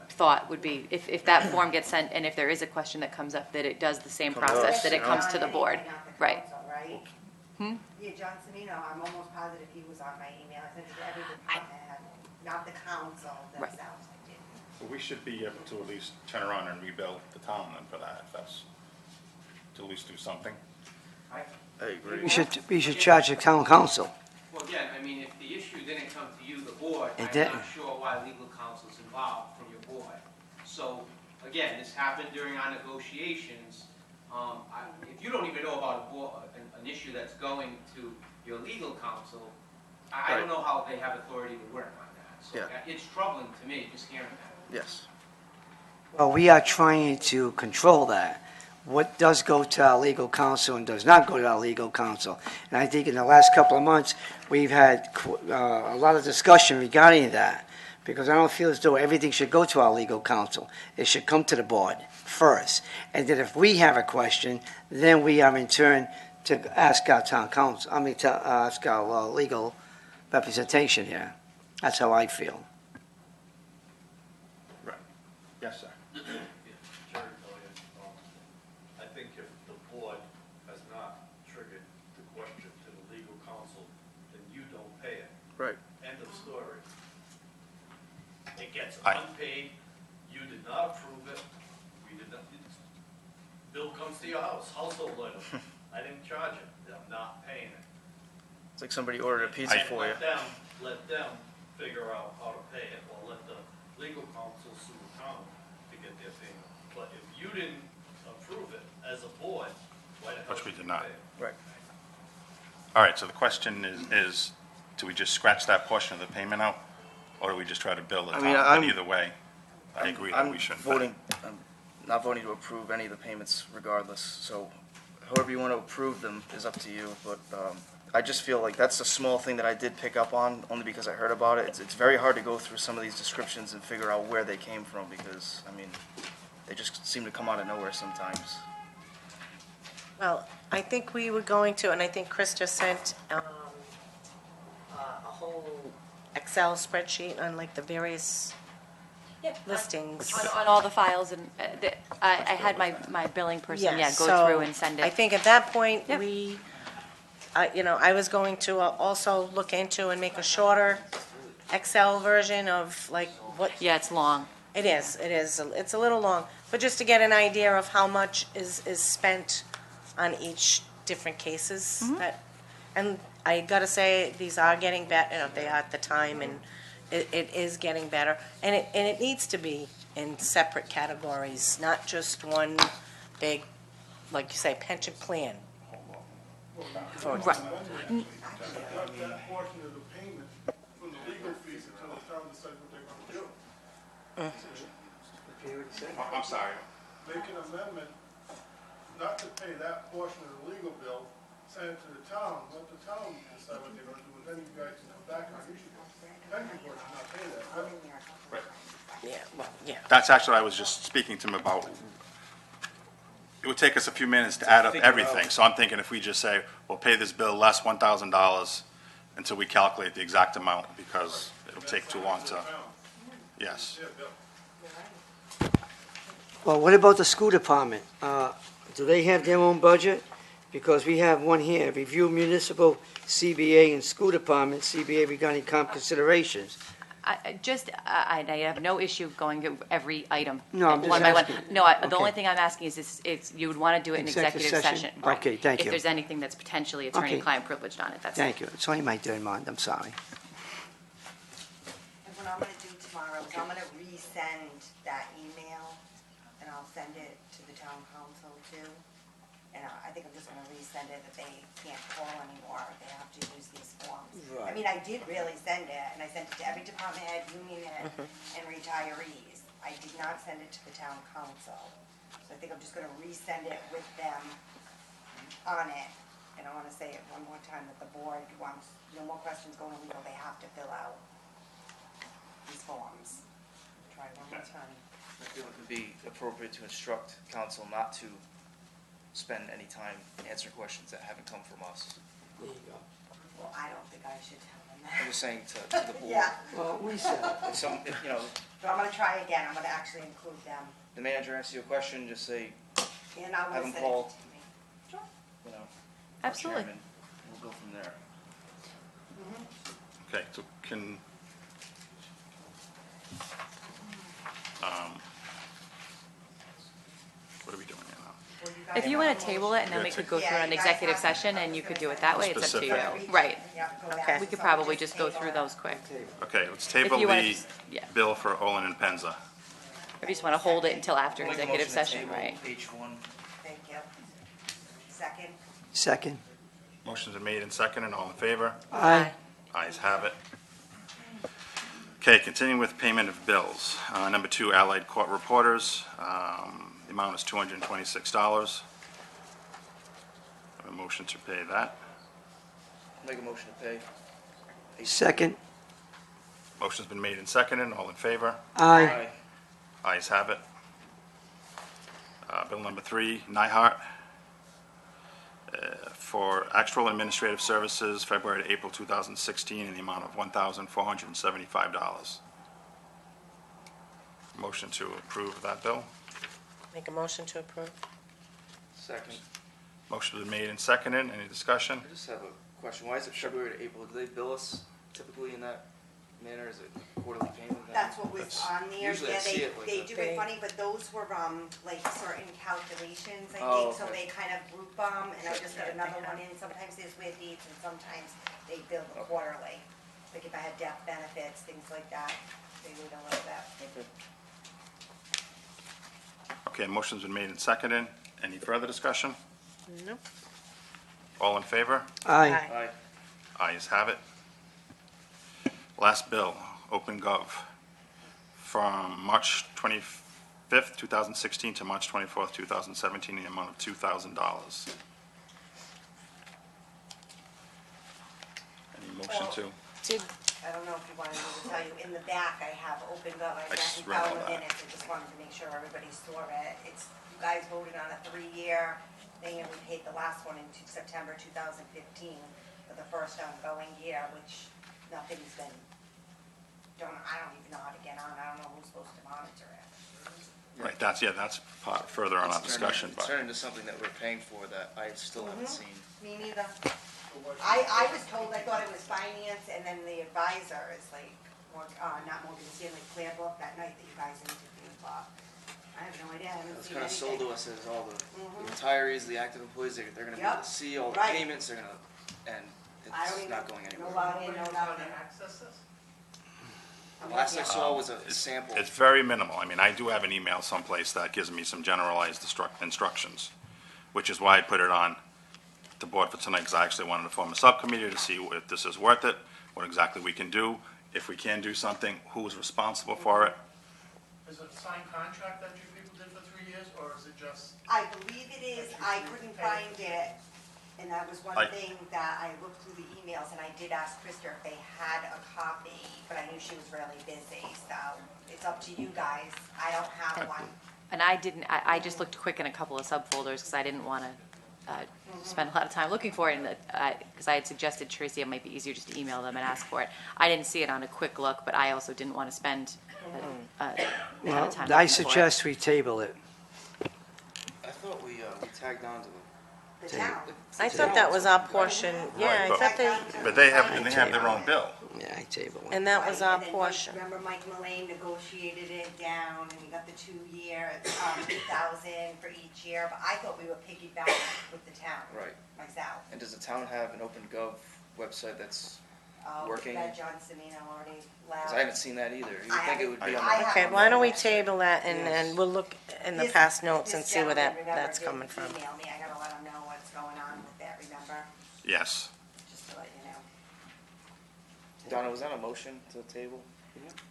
thought, would be, if that form gets sent, and if there is a question that comes up, that it does the same Come to process, us, that it yeah. comes to the board. Not the Right. council, right? Yeah, John Zamino, I'm almost positive he was on my email. I sent it to every department head, not the council Right. themselves. I did. So we should be able to at least turn around and rebuild the town then for that, if that's, to at least do something. I agree. We should charge the town council. Well, again, I mean, if the issue didn't come to you, the board, It I'm didn't. not sure why legal counsel's involved from your board. So, again, this happened during our negotiations. If you don't even know about a board, an issue that's going to your legal counsel, I don't Right. know how they have authority to work on that. So Yeah. it's troubling to me, just hearing that. Yes. Well, we are trying to control that. What does go to our legal counsel and does not go to our legal counsel. And I think in the last couple of months, we've had a lot of discussion regarding that, because I don't feel as though everything should go to our legal counsel. It should come to the board first. And then if we have a question, then we are in turn to ask our town council, to ask our legal representation here. That's how I feel. Right. Yes, sir. Jerry Millian, I think if the board has not triggered the question to the legal counsel, then you don't pay it. Right. End of story. It gets Aye. unpaid, you did not approve it, we did not, bill comes to your house, household item. I didn't charge it, I'm not paying it. It's like somebody ordered a pizza I- for you. Let them figure out how to pay it, or let the legal counsel sue the town to get their payment. But if you didn't approve it as a board, why the hell Which we should did you not. pay it? Right. All right, so the question is do we just scratch that portion of the payment out? Or do we just try to bill the I town? mean, But I'm- either way, I agree that I'm we shouldn't pay. voting, I'm not voting to approve any of the payments regardless, so however you want to approve them is up to you, but I just feel like that's a small thing that I did pick up on, only because I heard about it. It's very hard to go through some of these descriptions and figure out where they came from, because, I mean, they just seem to come out of nowhere sometimes. Well, I think we were going to, and I think Chris just sent a whole Excel spreadsheet on like the various listings. On all the files, and I had my billing person, Yes, go so through and send I it. think at that point, Yep. I was going to also look into and make a shorter Excel version of like what, Yeah, it's long. it is, it's a little long, but just to get an idea of how much is spent on each different cases that, and I gotta say, these are getting better, they are at the time, and it is getting better, and it needs to be in separate categories, not just one big, like you say, pension plan. Right. That portion of the payment from the legal fees until the town decides what they're gonna do. I'm sorry. Make an amendment not to pay that portion of the legal bill, send it to the town, let the town decide what they're gonna do, and then you guys can come back on issue. Pension board should not pay that. Right. Yeah, well, yeah. That's actually, I was just speaking to him about. It would take us a few minutes to add up figure everything, out. so I'm thinking if we just say, we'll pay this bill less $1,000 until we calculate the exact amount, because it'll take too long to, yes. Well, what about the school department? Do they have their own budget? Because we have one here, review municipal CBA and school department CBA regarding comp considerations. I have no issue going to every item. No, I'm just one by one. asking. No, the Okay. only thing I'm asking is you would want to do it in Executive executive session? session. right. Okay, thank you. If there's anything that's potentially Okay. attorney-client privileged on it, that's it. Thank you. It's only my third month, I'm sorry. And what I'm gonna do tomorrow is I'm gonna resend that email, and I'll send it to the town council too. And I think I'm just gonna resend it that they can't call anymore, they have to use these forms. I Right. mean, I did really send it, and I sent it to every department head, union head, and retirees. I did not send it to the town council. So I think I'm just gonna resend it with them on it. And I wanna say it one more time, that the board wants, no more questions going to legal, they have to fill out these forms. Try one more time. I feel it would be appropriate to instruct council not to spend any time answering questions that haven't come from us. There you go. Well, I don't think I should tell them I'm that. just saying to the board. Yeah, Well, we said it. If but I'm gonna try again, I'm gonna actually include them, the manager asks you a question, just say, and I'll Have them send it call. to me. Sure. you know, our Absolutely. chairman, we'll go from there. Okay, so can, what are we doing here now? Well, you guys If you have want a to table it, and then we motion. could go through Yeah, an you guys executive have- session, and you could do it that way, it's up to you. Specific. Right. Yep, go back. Okay. We could So probably just go table through it. those quick. Okay, let's table you wanna the just- yeah. bill for Olin and Penza. Or you just want to hold it until after Make a executive motion to session, table right? H1. Thank you. Second? Second. Motion's been made and seconded, all in favor? Aye. Ayes have it. Okay, continuing with payment of bills. Number 2, Allied Court Reporters. The amount is $226. Have a motion to pay that. Make a motion to pay. Second. Motion's been made and seconded, all in favor? Aye. Ayes have it. Bill number 3, Nyhart, for actual administrative services, February to April 2016, in the amount of $1,475. Motion to approve that bill. Make a motion to approve. Second. Motion's been made and seconded. Any discussion? I just have a question. Why is it February to April? Do they bill us typically in that manner? Is it quarterly payment? then? That's what was That's- on there. Usually I Yeah, see it like they that. do it funny, but those were, like, certain calculations, I Oh, think, so okay. they kind of group them, and I just got Okay. another one in. Sometimes there's weird dates, and sometimes they bill Okay. quarterly. Like if I had death benefits, things like that, they would a little bit. Okay. Okay, motion's been made and seconded. Any further discussion? Nope. All in favor? Aye. Aye. Ayes have it. Last bill, OpenGov, from March 25th, 2016 to March 24th, 2017, in the amount of $2,000. Any motion to? Did, I don't know if you wanted me to tell you, in the back, I have OpenGov, I just haven't read all found the that. minutes, I just wanted to make sure everybody saw it. It's, you guys voted on a 3-year thing, and we paid the last one in September 2015 for the first ongoing year, which nothing's been done. I don't even know how to get on, I don't know who's supposed to monitor it. Right, that's part further on our It's discussion, It's but turned into something that we're paying for that I still haven't seen. Me neither. I was told, I thought it was finance, and then the advisor is like, not Morgan Stanley, Claire Book, that night that you guys interviewed, but I have no idea, I haven't It's seen kind of sold to anything. us as all the retirees, the active employees, they're gonna be able Yep. to see all the Right. payments, they're gonna, and I don't it's even, not going no anywhere. login, no nothing. The last I saw was a sample. it's very minimal. I mean, I do have an email someplace that gives me some generalized instructions, which is why I put it on the board for tonight, because I actually wanted to form a subcommittee to see if this is worth it, what exactly we can do, if we can do something, who's responsible for it. Is it a signed contract that you people did for 3 years, or is it just? I believe it is, I couldn't find it, and that was one thing that I looked through the emails, and I did ask Krista if they had a copy, but I knew she was really busy, so it's up to you guys. I don't have one. And I didn't, I just looked quick in a couple of subfolders because I didn't want to spend a lot of time looking for it, and because I had suggested, Tracy, it might be easier just to email them and ask for it. I didn't see it on a quick look, but I also didn't want to spend a ton Well, of time I looking for it. suggest we table it. I thought we tagged on to The town. I thought that was our portion, yeah, I Right, thought they, But they have their own bill. Yeah, I table it. and that was our And then portion. Remember Mike Mullane negotiated it down, and we got the 2-year, 2,000 for each year, but I thought we were piggybacking with the town. Right. Myself. And does the town have an OpenGov website that's, Working. That John Semino already left. because I haven't seen that either. You would think it would be on I the. have- Okay, why don't we table that and we'll look in the This- past notes this and see where gentleman, remember, that's did coming from. Email me, I gotta let him know what's going on with that, remember? Yes. Just to let you know. Donna, was that a motion to table?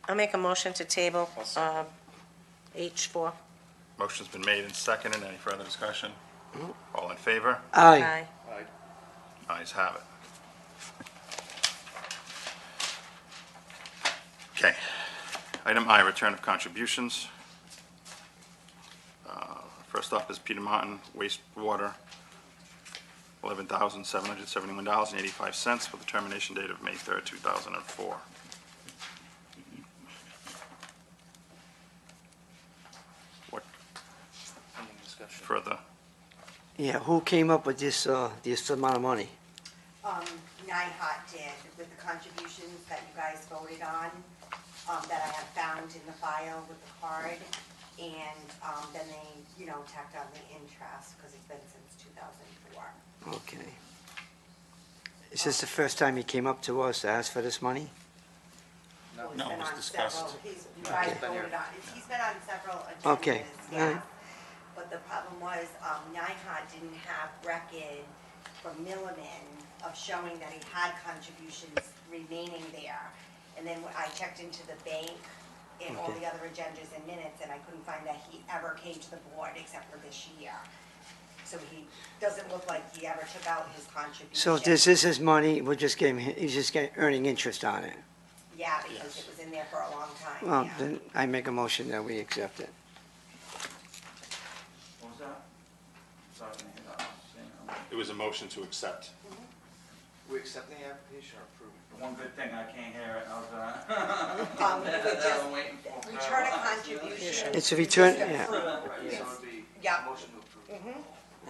I'll make a motion to table, I'll second. H4. Motion's been made and seconded. Any further discussion? All in favor? Aye. Aye. Aye. Ayes have it. Okay. Item I, return of contributions. First up is Peter Martin wastewater, $11,771.85 for the termination date of May 3rd, 2004. What Any discussion? further? Yeah, who came up with this amount of money? NIHOT did with the contributions that you guys voted on, that I have found in the file with the card. And, then they, tacked on the interest, because it's been since 2004. Okay. Is this the first time he came up to us to ask for this money? He's No, been it was on discussed. several- You guys Been here. voted on, he's been on several Okay, agendas, alright. yeah. But the problem was, NIHOT didn't have record from Milliman of showing that he had contributions remaining there. And then I checked into the bank and all Okay. the other agendas and minutes, and I couldn't find that he ever came to the board except for this year. So he doesn't look like he ever took out his contribution. So this is his money, he's just earning interest on it. Yeah, because it was in there for a long time, Well, yeah. then I make a motion that we accept it. What was that? Sorry, I didn't hear that. It was a motion to accept. We accepting the application or approving? One good thing, I can't hear it, how's that? We would just I'm waiting for- return a contribution. It's a return, Just yeah. approve. Right, so it'd be Yeah. a motion to approve.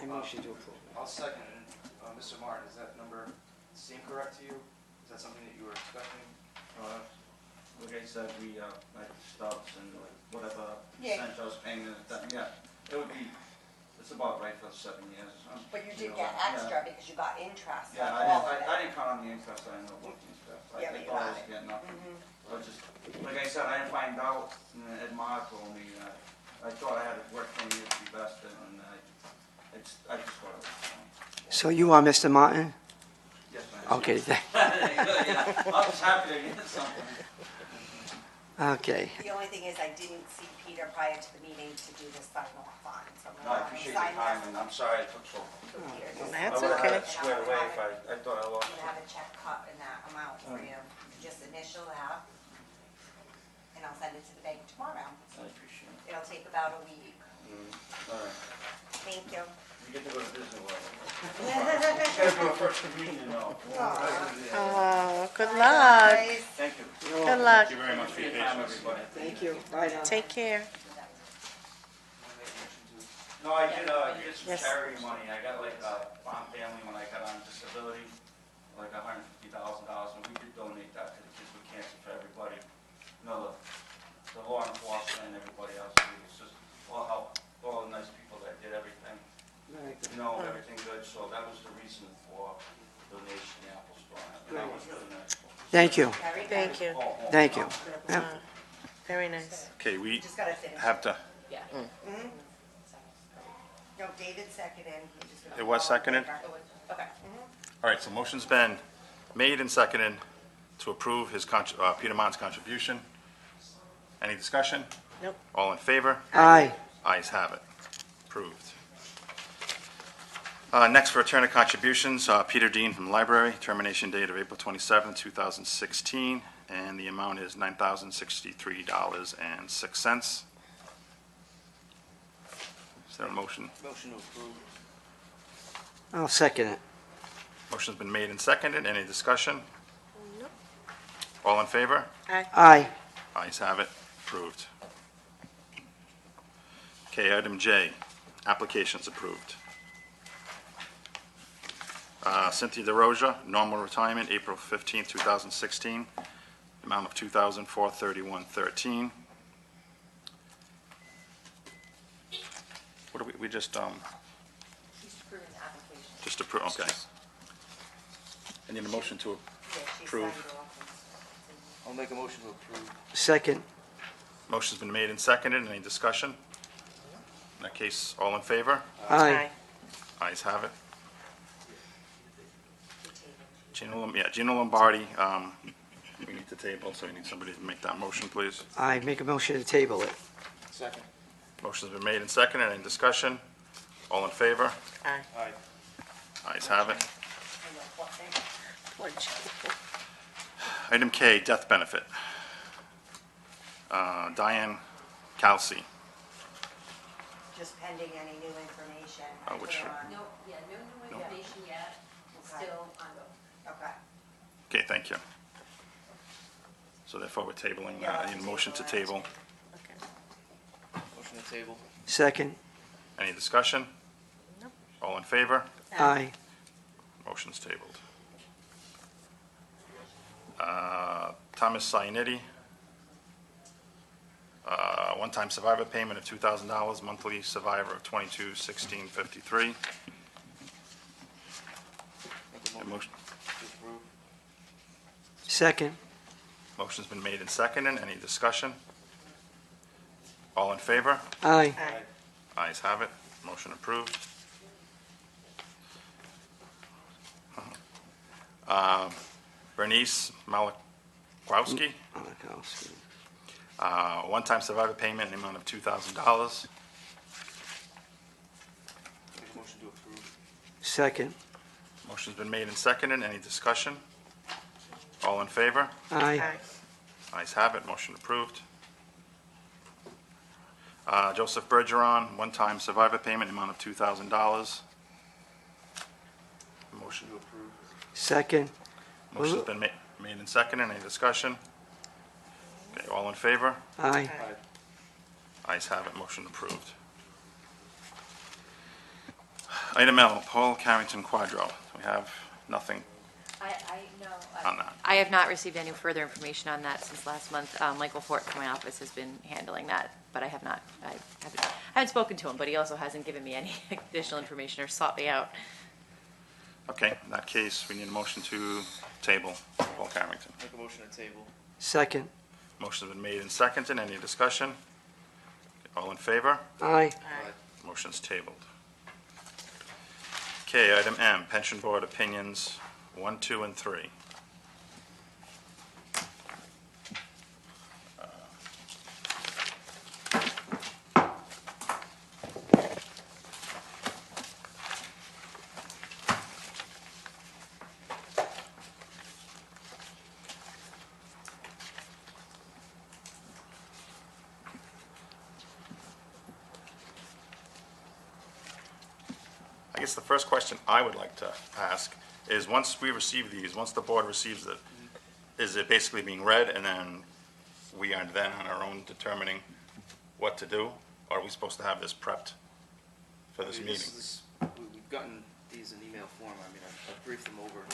I motion to approve. I'll second it. Mr. Martin, is that number seem correct to you? Is that something that you were expecting? Like I said, we, like stubs and like whatever Yeah. percentage I was paying at the time, yeah. It would be, it's about right for 7 years. But you did get extra because you got interest Yeah, on all of I it. didn't count on the interest, I know about the interest. Yeah, but I you thought I got was it. getting nothing. I was just, like I said, I didn't find out, and Ed Ma told me, I thought I had it work for me to be best, and I just thought it was, So you are Mr. Martin? yes, ma'am. Okay, I didn't good, yeah. I was happy to get something. Okay. The only thing is I didn't see Peter prior to the meeting to do the sign off on, so I'm No, I gonna appreciate sign your time, this and I'm sorry it took so. for Peter. Well, Just- that's I would've had okay. it squared away if I thought I I'm lost gonna it. have a check cut in that amount for you, just initial that, and I'll send it to the bank tomorrow. I appreciate it. It'll take about a week. All right. Thank you. You get to go to Disney World. You gotta do a first communion, though. Oh, good luck. Guys. Thank you. Good luck. Thank you very much for your time, patience. everybody. Thank you. Bye now. Take care. No, I did some Yes. charity money. I got like a farm family when I got on disability, like $150,000, and we did donate that to the kids with cancer for everybody. You know, the law enforcement and everybody else. It's just all help, all the nice people that did everything. You know, everything good. So that was the reason for the donation in the Apple Store. And that was really nice. Thank you. Very good. Thank you. Thank you. Yep. Very nice. Okay, we Just gotta finish. have to, Yeah. No, David seconded. He just gonna It was follow seconded? paper. Okay. all right, so motion's been made and seconded to approve his, Peter Martin's contribution. Any discussion? Nope. All in favor? Aye. Ayes have it. Approved. Next, for return of contributions, Peter Dean from Library, termination date of April 27, 2016, and the amount is $9,063.06. Is there a motion? Motion to approve. I'll second it. Motion's been made and seconded. Any discussion? All in favor? Aye. Ayes have it. Approved. Okay, item J, applications approved. Cynthia DeRosa, normal retirement, April 15, 2016, amount of $2,431.13. What do we just, just approve, okay. I need a motion to Yeah, she approve. signed off I'll make a motion to approve. Second. Motion's been made and seconded. Any discussion? In that case, all in favor? Aye. Ayes have it. Gina Lombardi, we need to table, so we need somebody to make that motion, please. I make a motion to table it. Second. Motion's been made and seconded. Any discussion? All in favor? Aye. Aye. Ayes have it. Poor Jim. Item K, death benefit. Diane Kelsey. just pending any new information. I put Which- it on- No, yeah, no new information yet, it's Okay. still ongoing. Okay. Okay, thank you. So therefore, we're tabling, Yeah, I need a motion to table. Okay. Motion to table. Second. Any discussion? All in favor? Aye. Motion's tabled. Thomas Cyanidi, one-time survivor payment of $2,000, monthly survivor of $22,1653. Make a A motion motion- to approve. Second. Motion's been made and seconded. Any discussion? All in favor? Aye. Aye. Ayes have it. Motion approved. Bernice Malakowski, Malakowski. one-time survivor payment in the amount of $2,000. Make a motion to approve. Second. Motion's been made and seconded. Any discussion? All in favor? Aye. Ayes have it. Motion approved. Joseph Bergeron, one-time survivor payment in the amount of $2,000. Motion. To approve. Second. Motion's been made and seconded. Any discussion? Okay, all in favor? Aye. Aye. Ayes have it. Motion approved. Item L, Paul Carrington Quadro. We have nothing I on that. I have not received any further information on that since last month. Michael Fort from my office has been handling that, but I haven't spoken to him, but he also hasn't given me any additional information or sought me out. Okay, in that case, we need a motion to table Paul Carrington. Make a motion to table. Second. Motion's been made and seconded. Any discussion? All in favor? Aye. Motion's tabled. Okay, item M, Pension Board Opinions 1, 2, and 3. case, the first question I would like to ask is, once we receive these, once the board receives it, is it basically being read and then we are then on our own determining what to do? Or are we supposed to have this prepped for this meeting? We've gotten these in email form. I mean, I've briefed them over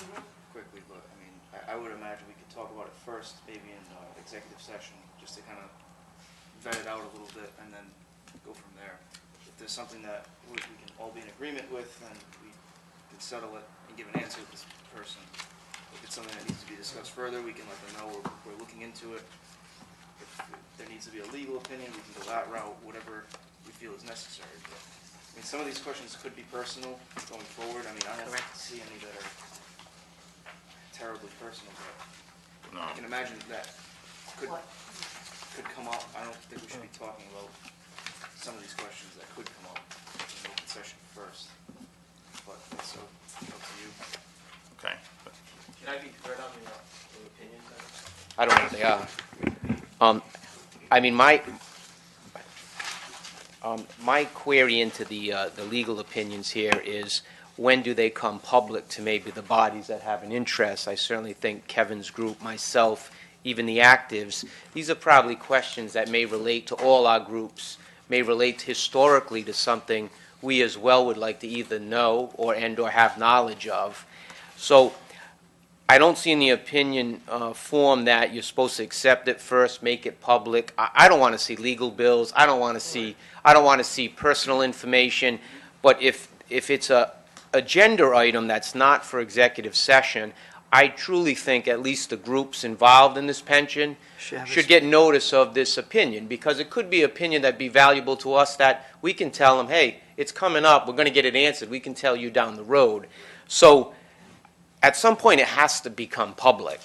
quickly, but I mean, I would imagine we could talk about it first, maybe in executive session, just to kind of vet it out a little bit and then go from there. If there's something that we can all be in agreement with, then we can settle it and give an answer to this person. If it's something that needs to be discussed further, we can let them know we're looking into it. If there needs to be a legal opinion, we can go that route, whatever we feel is necessary. But, I mean, some of these questions could be personal going forward. I mean, I don't see any that are terribly personal, but No. I can imagine that could come up. I don't think we should be talking about some of these questions that could come up in open session first. But it's up to you. Okay. Can I be heard on the opinions? I don't know what they are. I mean, my query into the legal opinions here is, when do they come public to maybe the bodies that have an interest? I certainly think Kevin's group, myself, even the actives, these are probably questions that may relate to all our groups, may relate historically to something we as well would like to either know or have knowledge of. So I don't see in the opinion form that you're supposed to accept it first, make it public. I don't want to see legal bills. I don't want to see personal information. But if it's a agenda item that's not for executive session, I truly think at least the groups involved in this pension should get notice of this opinion, because it could be an opinion that'd be valuable to us, that we can tell them, hey, it's coming up, we're going to get it answered. We can tell you down the road. So at some point it has to become public,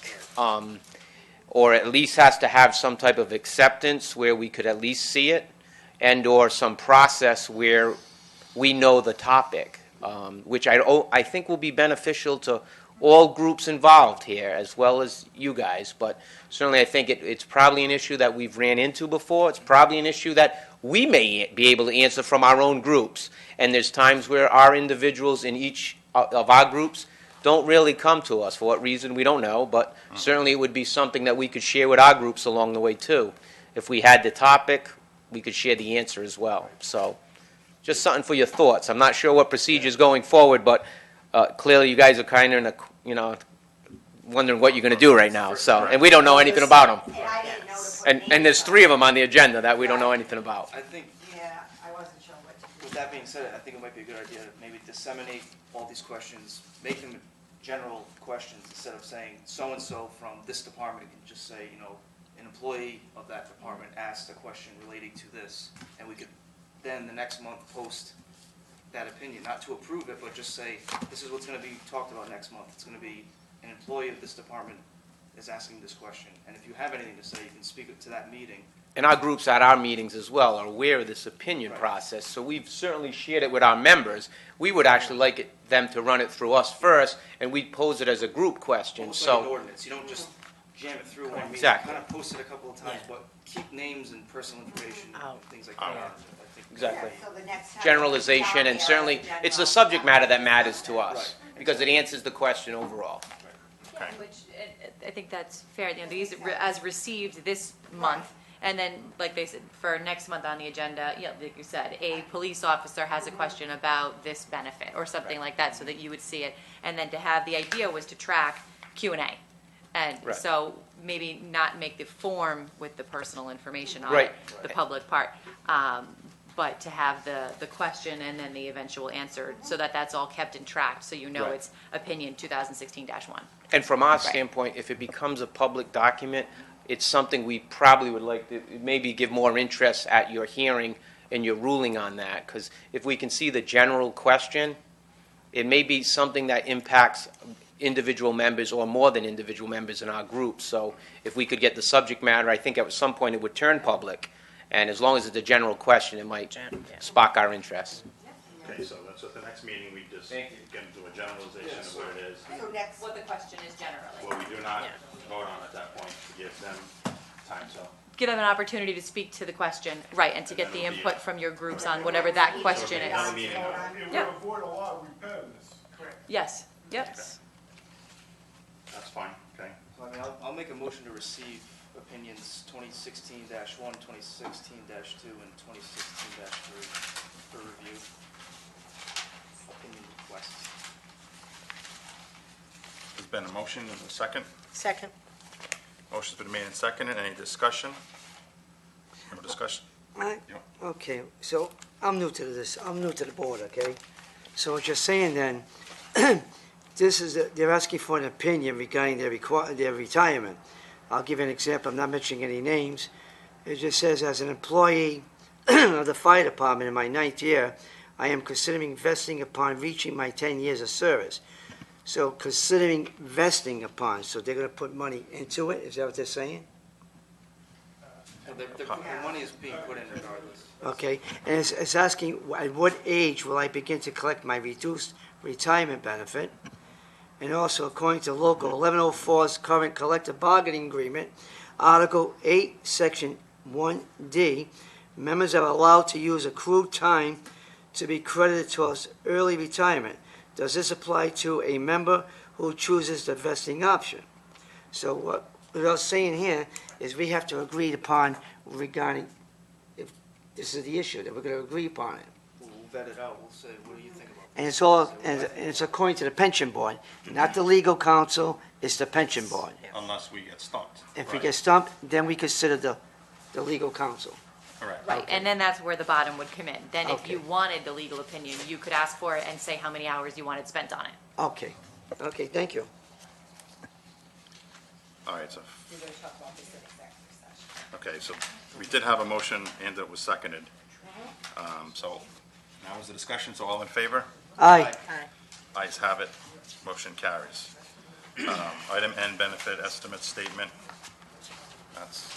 or at least has to have some type of acceptance where we could at least see it, and or some process where we know the topic, which I think will be beneficial to all groups involved here, as well as you guys. But certainly I think it's probably an issue that we've ran into before. It's probably an issue that we may be able to answer from our own groups. And there's times where our individuals in each of our groups don't really come to us. For what reason, we don't know, but certainly it would be something that we could share with our groups along the way too. If we had the topic, we could share the answer as well. So just something for your thoughts. I'm not sure what procedure is going forward, but clearly you guys are kind of wondering what you're going to do right now. So, and we don't know anything about them. And there's 3 of them on the agenda that we don't know anything about. I think, Yeah, I wasn't sure what to do. with that being said, I think it might be a good idea to maybe disseminate all these questions, make them general questions, instead of saying so-and-so from this department. You can just say, an employee of that department asked a question relating to this, and we could then the next month post that opinion, not to approve it, but just say, this is what's going to be talked about next month. It's going to be an employee of this department is asking this question. And if you have anything to say, you can speak to that meeting. And our groups at our meetings as well are aware of this opinion process, so we've certainly shared it with our members. We would actually like them to run it through us first, and we'd pose it as a group question. Almost So like an ordinance. You don't just jam it through one meeting. Exactly. Kind of post it a couple of times, but keep names and personal information and things like that. I think Exactly. Yeah, so the next time Generalization, down and there, certainly, agenda, it's the subject matter that matters to us, Right. because it answers the question overall. Okay. Which, I think that's fair, these as received this month, and then, like they said, for next month on the agenda, like you said, a police officer has a question about this benefit, or something like that, so that you would see it, and then to have, the idea was to track Q&A. And Right. so, maybe not make the form with the personal information on Right. it, the public part, but to have the question and then the eventual answer, so that that's all kept in track, so you know Right. it's opinion 2016-1. And from our standpoint, if it becomes a public document, it's something we probably would like to maybe give more interest at your hearing and your ruling on that, because if we can see the general question, it may be something that impacts individual members or more than individual members in our group. So if we could get the subject matter, I think at some point it would turn public. And as long as it's a general question, it might spark our interest. Okay, so that's at the next meeting, we just get into a generalization of what it is. So next, What the question is generally. What we do not vote on at that point, to give them time, so. Give them an opportunity to speak to the question, right, and to get the input from your groups on whatever that question Another is. meeting. It would Yep. avoid a lot of repetitiveness. Yes, yep. That's fine, okay. So, I mean, I'll make a motion to receive opinions 2016-1, 2016-2, and 2016-3 for review. Opinion requests. There's been a motion and a second. Second. Motion's been made and seconded. Any discussion? No discussion? Okay, so I'm new to this, I'm new to the board, okay? So what you're saying then, they're asking for an opinion regarding their retirement. I'll give you an example, I'm not mentioning any names. It just says, as an employee of the fire department in my 9th year, I am considering vesting upon reaching my 10 years of service. So considering vesting upon, so they're gonna put money into it, is that what they're saying? The money is being put in regardless. Okay, and it's asking, at what age will I begin to collect my reduced retirement benefit? And also, according to Local 1104's current collective bargaining agreement, Article 8, Section 1D, members are allowed to use accrued time to be credited towards early retirement. Does this apply to a member who chooses the vesting option? So what we're saying here is we have to agree upon regarding, if this is the issue, that we're going to agree upon it. We'll vet it out, we'll say, what do you think about And it's all, and it's according to the pension board, not the legal counsel, it's the pension board. Unless we get stumped. If we Right. get stumped, then we consider the legal counsel. Correct. Right, and then that's where the bottom would come in. Then if you Okay. wanted the legal opinion, you could ask for it and say how many hours you wanted spent on it. Okay, okay, thank you. All right, so, We're gonna talk about this in executive session. okay, so we did have a motion and it was seconded. So now is the discussion, so all in favor? Aye, Aye. Ayes have it, motion carries. Item N, benefit estimate statement. That's,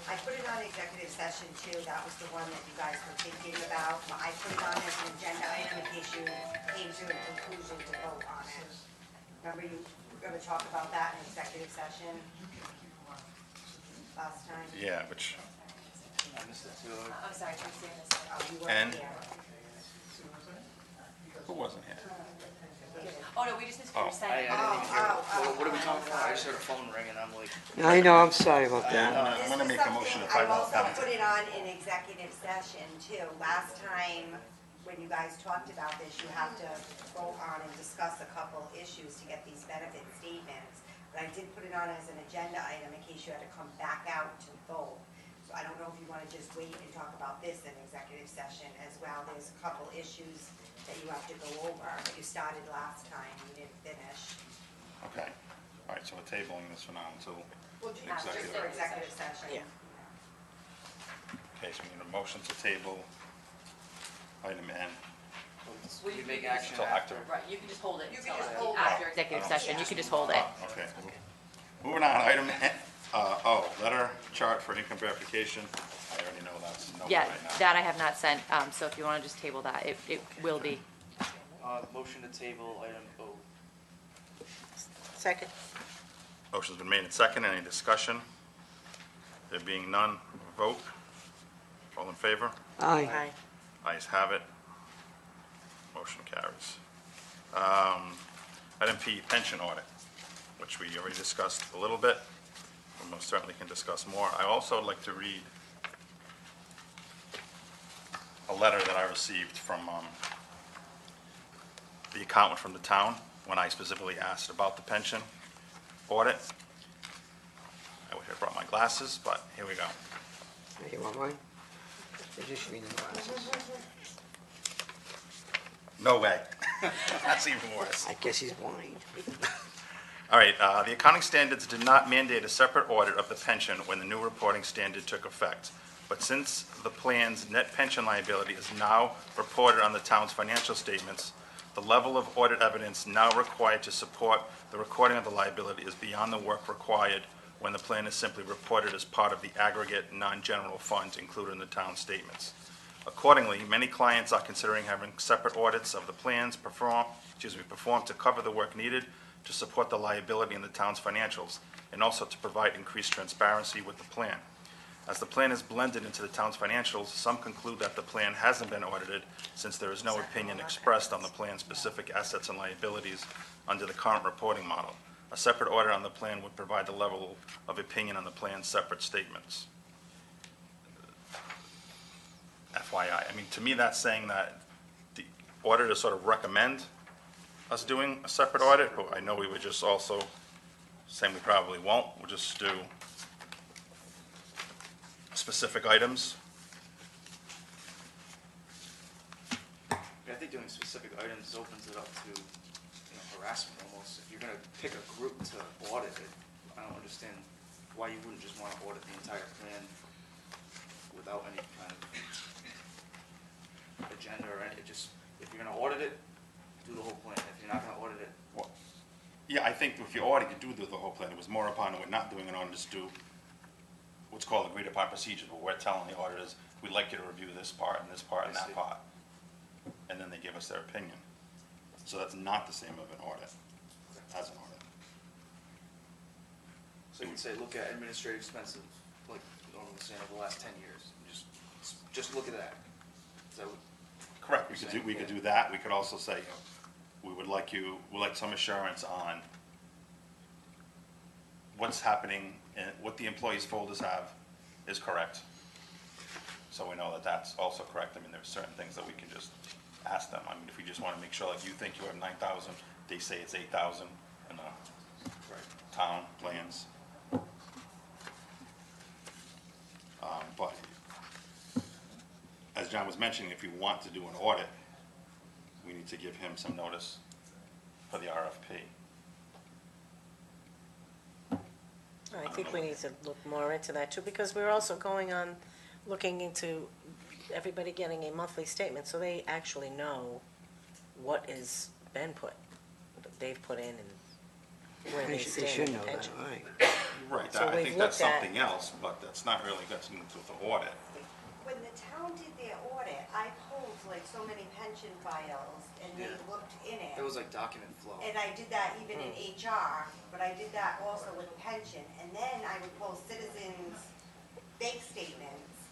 I put it on executive session too, that was the one that you guys were thinking about. I put it on as an agenda item in case you came to a conclusion to vote on it. Remember you were gonna talk about that in executive session last time? yeah, which, I missed it too. I'm sorry, Christina. Oh, you And? weren't here. who wasn't here? Oh, no, we just need to Oh. rescind I it. didn't even hear, what are we talking about? I just heard a phone ring and I'm like, I know, I'm sorry about that. I'm gonna make a motion to five out I also penalty. put it on in executive session too. Last time, when you guys talked about this, you have to vote on and discuss a couple issues to get these benefit statements. But I did put it on as an agenda item in case you had to come back out to vote. So I don't know if you want to just wait and talk about this in executive session as well. There's a couple issues that you have to go over, but you started last time, you didn't finish. Okay, all right, so we're tabling this for now until Just executive. for executive session. Yeah. Okay, so we need a motion to table item N we make action until after. after. Right, you can just hold it. You can just hold it. After executive session, you can just hold it. Oh, okay. Moving on, item N, letter chart for income verification. I already know that's no Yeah, right now. that I have not sent, so if you want to just table that, it will be. Motion to table item O. Second. Motion's been made and seconded. Any discussion? There being none, vote. All in favor? Aye. Aye. Ayes have it. Motion carries. Item P, pension audit, which we already discussed a little bit. We most certainly can discuss more. I also would like to read a letter that I received from the accountant from the town when I specifically asked about the pension audit. I wish I brought my glasses, but here we go. You want mine? They're just reading the glasses. No way. That's even worse. I guess he's blind. All right, the accounting standards did not mandate a separate audit of the pension when the new reporting standard took effect. But since the plan's net pension liability is now reported on the town's financial statements, the level of audit evidence now required to support the recording of the liability is beyond the work required when the plan is simply reported as part of the aggregate non-general funds included in the town statements. Accordingly, many clients are considering having separate audits of the plans performed to cover the work needed to support the liability in the town's financials, and also to provide increased transparency with the plan. As the plan is blended into the town's financials, some conclude that the plan hasn't been audited since there is no opinion expressed on the plan's specific assets and liabilities under the current reporting model. A separate audit on the plan would provide the level of opinion on the plan's separate statements. FYI, I mean, to me, that's saying that the auditors sort of recommend us doing a separate audit, but I know we would just also, saying we probably won't, we'll just do specific items. I think doing specific items opens it up to, harassment almost. If you're gonna pick a group to audit it, I don't understand why you wouldn't just wanna audit the entire plan without any kind of agenda or any, if you're gonna audit it, do the whole plan. If you're not gonna audit it, Well, yeah, I think if you audit, you do the whole plan. It was more upon, we're not doing an audit, just do what's called agreed upon procedure, but we're telling the auditors, we'd like you to review this part and this part and I that see. part. And then they give us their opinion. So that's not the same of an audit, as an audit. so you can say, look at administrative expenses, like, was saying over the last 10 years. Just look at that. Is that what? Correct, we could do that. We could also say, we'd like some assurance on what's happening and what the employees' folders have is correct. So we know that that's also correct. I mean, there's certain things that we can just ask them. I mean, if we just want to make sure, like, you think you have 9,000, they say it's 8,000 in the town plans. But as John was mentioning, if you want to do an audit, we need to give him some notice for the RFP. I think we need to look more into that too, because we're also looking into everybody getting a monthly statement, so they actually know what has been they've put in and where they They should stand in know the that, pension. right. Right, So I we've think that's looked at- something else, but that's not really, that's with the audit. When the town did their audit, I pulled like so many pension files and they Yeah. looked in it. It was like document flow. And I did that even in HR, but I did that also with pension. And then I would pull citizens' bank statements,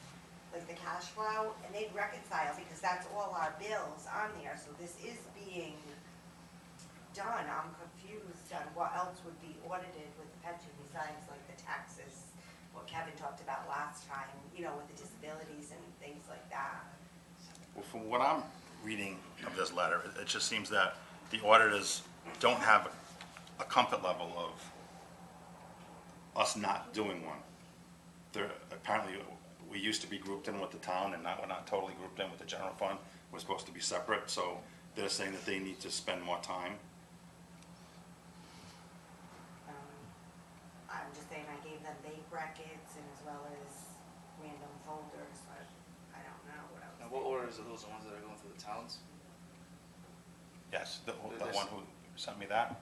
like the cash flow, and they'd reconcile because that's all our bills on there. So this is being done. I'm confused on what else would be audited with the pension besides like the taxes, what Kevin talked about last time, with the disabilities and things like that. Well, from what I'm reading of this letter, it just seems that the auditors don't have a comfort level of us not doing one. Apparently, we used to be grouped in with the town, and now we're not totally grouped in with the general fund. We're supposed to be separate, so they're saying that they need to spend more time. I'm just saying I gave them bank records and as well as random folders, but I don't know what else. Now, what orders are those, the ones that are going through the towns? Yes, the This- one who sent me that?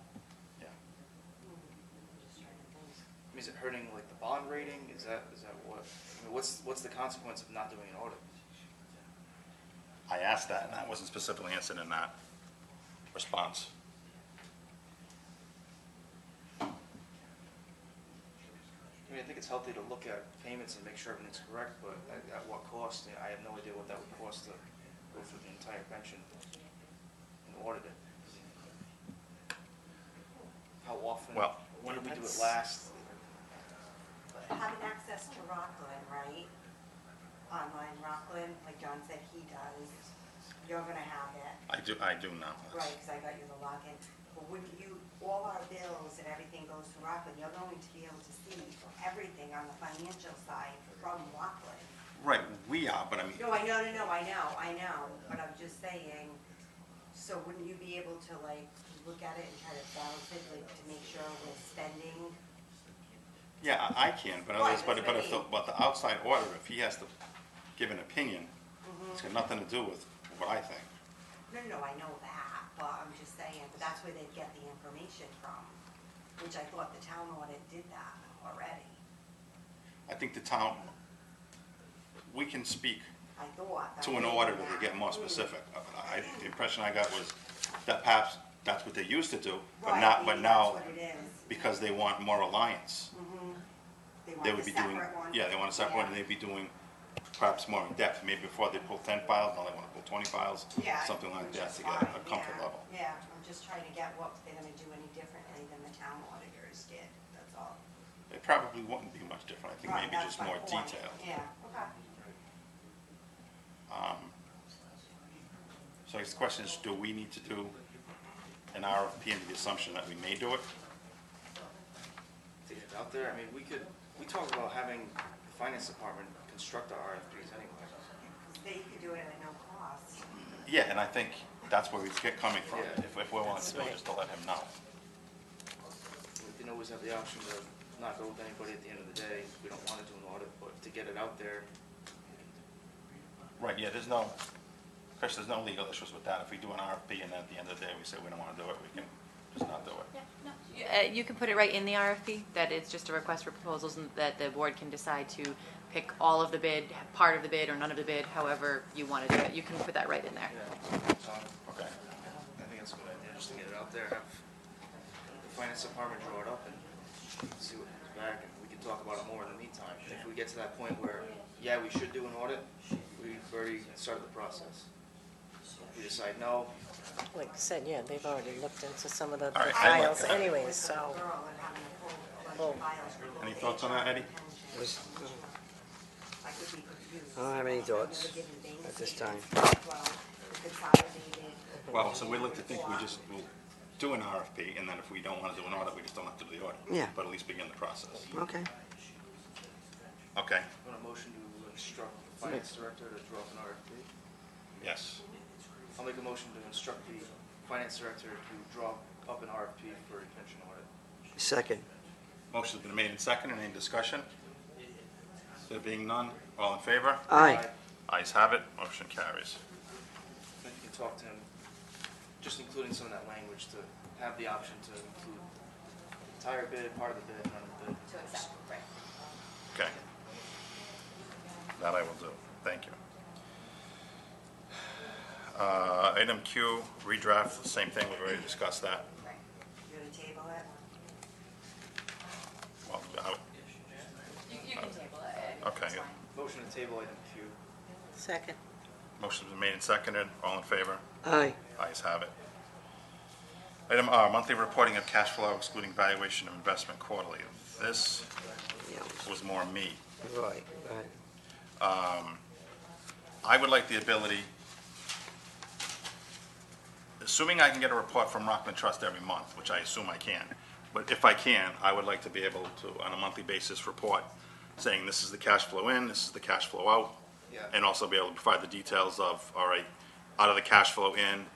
Yeah. I'm just trying to think. I mean, is it hurting like the bond rating? Is that what? I mean, what's the consequence of not doing an audit? I asked that, and that wasn't specifically answered in that response. I mean, I think it's healthy to look at payments and make sure everything's correct, but at what cost? I have no idea what that would cost to go through the entire pension and audit it. How often? Well- When did we do it last? Having access to Rockland, right? Online Rockland, like John said he does, you're gonna have it, I do now. right, because I got you the login. But when all our bills and everything goes to Rockland, you're going to be able to see everything on the financial side from Rockland. Right, we are, but I mean, No, I know, but I'm just saying, so wouldn't you be able to like look at it and try to balance it, like to make sure we're spending? yeah, I can, but Right, others, but that's what I if mean. but the outside auditor, if he has to give an opinion, Mm-hmm. it's got nothing to do with what I think. No, I know that, but I'm just saying, but that's where they'd get the information from, which I thought the town audit did that already. I think the town, we can speak I thought. to an auditor to get more specific. The impression I got was that perhaps That's what they used to do, but Right, not, maybe but now, that's what it is. because they want more alliance, They they want would the be doing, separate one. yeah, they want a separate one, and they'd be doing perhaps more in depth. Maybe before they pull 10 files, now they want to pull 20 files, Yeah, something like which that is to get a fine, comfort yeah, level. Yeah, I'm just trying to get what they're gonna do any differently than the town auditors did, that's all. It probably wouldn't be much different. I think Right, maybe that's just my more point. detailed. Yeah, okay. So I guess the question is, do we need to do an RFP under the assumption that we may do it? To get it out there, I mean, we talked about having the finance department construct our RFPs anyway. They could do it at no cost. Yeah, and I think that's where we get coming from. Yeah. If we're willing to do it, just to let him know. We can always have the option to not go with anybody at the end of the day, if we don't want to do an audit, but to get it out there, Right, yeah, Chris, there's no legal issues with that. If we do an RFP and at the end of the day we say we don't want to do it, we can just not do it. You can put it right in the RFP, that it's just a request for proposals and that the board can decide to pick all of the bid, part of the bid, or none of the bid, however you want to do it. You can put that right in there. Okay. I think that's a good idea, just to get it out there, have the finance department draw it up and see what comes back, and we can talk about it more in the meantime. If we get to that point where, yeah, we should do an audit, we've already started the process. If we decide no, Like I said, yeah, they've already looked into some of the All right, I'd like files to- anyways, so. Girl and having a Oh. full bunch of files for both Any thoughts on that, Eddie? Was- I could be confused. I don't have any thoughts Never given bank at this statements, time. well, the consolidated. Well, so we like to think we'll do an RFP, and then if we don't want to do an audit, we just don't have to do the audit. Yeah. But at least begin the process. Okay. Okay, I'm going to motion to instruct the finance director to draw up an RFP. yes. I'll make a motion to instruct the finance director to draw up an RFP for a pension audit. Second. Motion's been made and seconded. Any discussion? There being none, all in favor? Aye. Ayes have it, motion carries. Then you can talk to him, just including some of that language to have the option to include entire bid, part of the bid, none of the bid. To accept, right. Okay. That I will do. Thank you. Item Q, redraft, the same thing, we've already discussed that. You're gonna table it? Well, You can table it. okay. Motion to table item Q. Second. Motion's been made and seconded, all in favor? Aye. Ayes have it. Item R, monthly reporting of cash flow excluding valuation of investment quarterly. This Yeah, was more me. right, right. I would like the ability, assuming I can get a report from Rockland Trust every month, which I assume I can, but if I can, I would like to be able to, on a monthly basis, report saying this is the cash flow in, this is the cash flow out, Yeah. and also be able to provide the details of, all right, out of the cash flow in,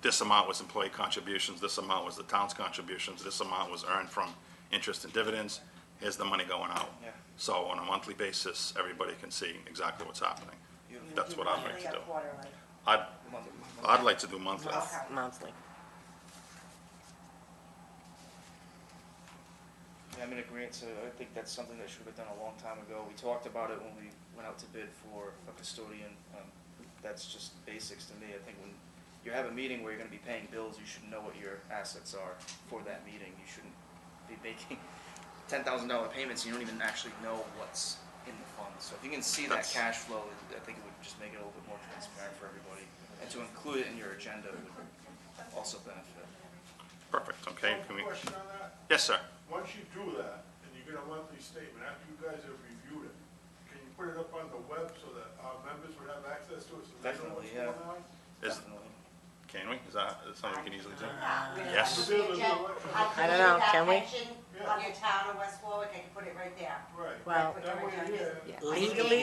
this amount was employee contributions, this amount was the town's contributions, this amount was earned from interest and dividends, here's the money going out. Yeah. So on a monthly basis, everybody can see exactly what's happening. Beautiful. That's what I'd like Monthly to or do. quarterly? I'd like to do monthly. Okay. Monthly. Yeah, I'm in agreement, so I think that's something that should have been done a long time ago. We talked about it when we went out to bid for a custodian. That's just basics to me. I think when you have a meeting where you're gonna be paying bills, you should know what your assets are for that meeting. You shouldn't be making $10,000 payments, and you don't even actually know what's in the fund. So if you can see that That's- cash flow, I think it would just make it a little bit more transparent for everybody. And to include it in your agenda would also benefit. Perfect, okay. Can we? Question on that? Yes, sir. Once you do that, and you get a monthly statement, after you guys have reviewed it, can you put it up on the web so that our members would have access to it, so they know what's Definitely, yeah. going on? Definitely. Can we? Is that something we can easily do? Yes. I don't know, can we? On your town of West Warwick, I can put it right there. Right. Well- That way, yeah. Legally?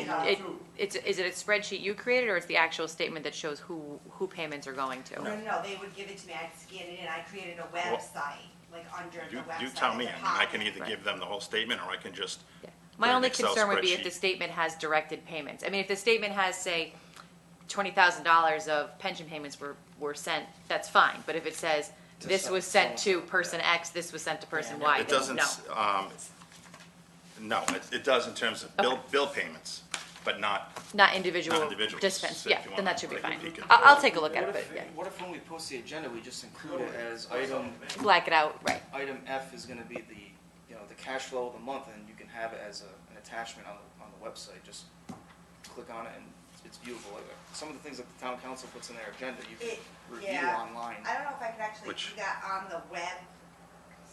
Is it a spreadsheet you created, or it's the actual statement that shows who payments are going to? No, they would give it to me, I'd scan it in, I created a website, like under the You website. tell me, at I the mean, I top. can either give them the whole statement, or I can just. My put an only Excel concern would be if spreadsheet. the statement has directed payments. I mean, if the statement has, say, $20,000 of pension payments were sent, that's fine. But if it says, this was sent to person X, this was sent to person Y, It then doesn't, no. no, it does in terms of bill payments. but not, Not individual Not individuals, dispense, if yeah, you then wanna that should be take a fine. peek at I'll take a look at What it, if, but yeah, what if when we post the agenda, we just include it as item, black it out, right. item F is gonna be the, the cash flow of the month, and you can have it as an attachment on the website, just click on it and it's viewable. Like, some of the things that the town council puts in their agenda, you can review Yeah. online. I don't know if I can actually Which- do that on the web.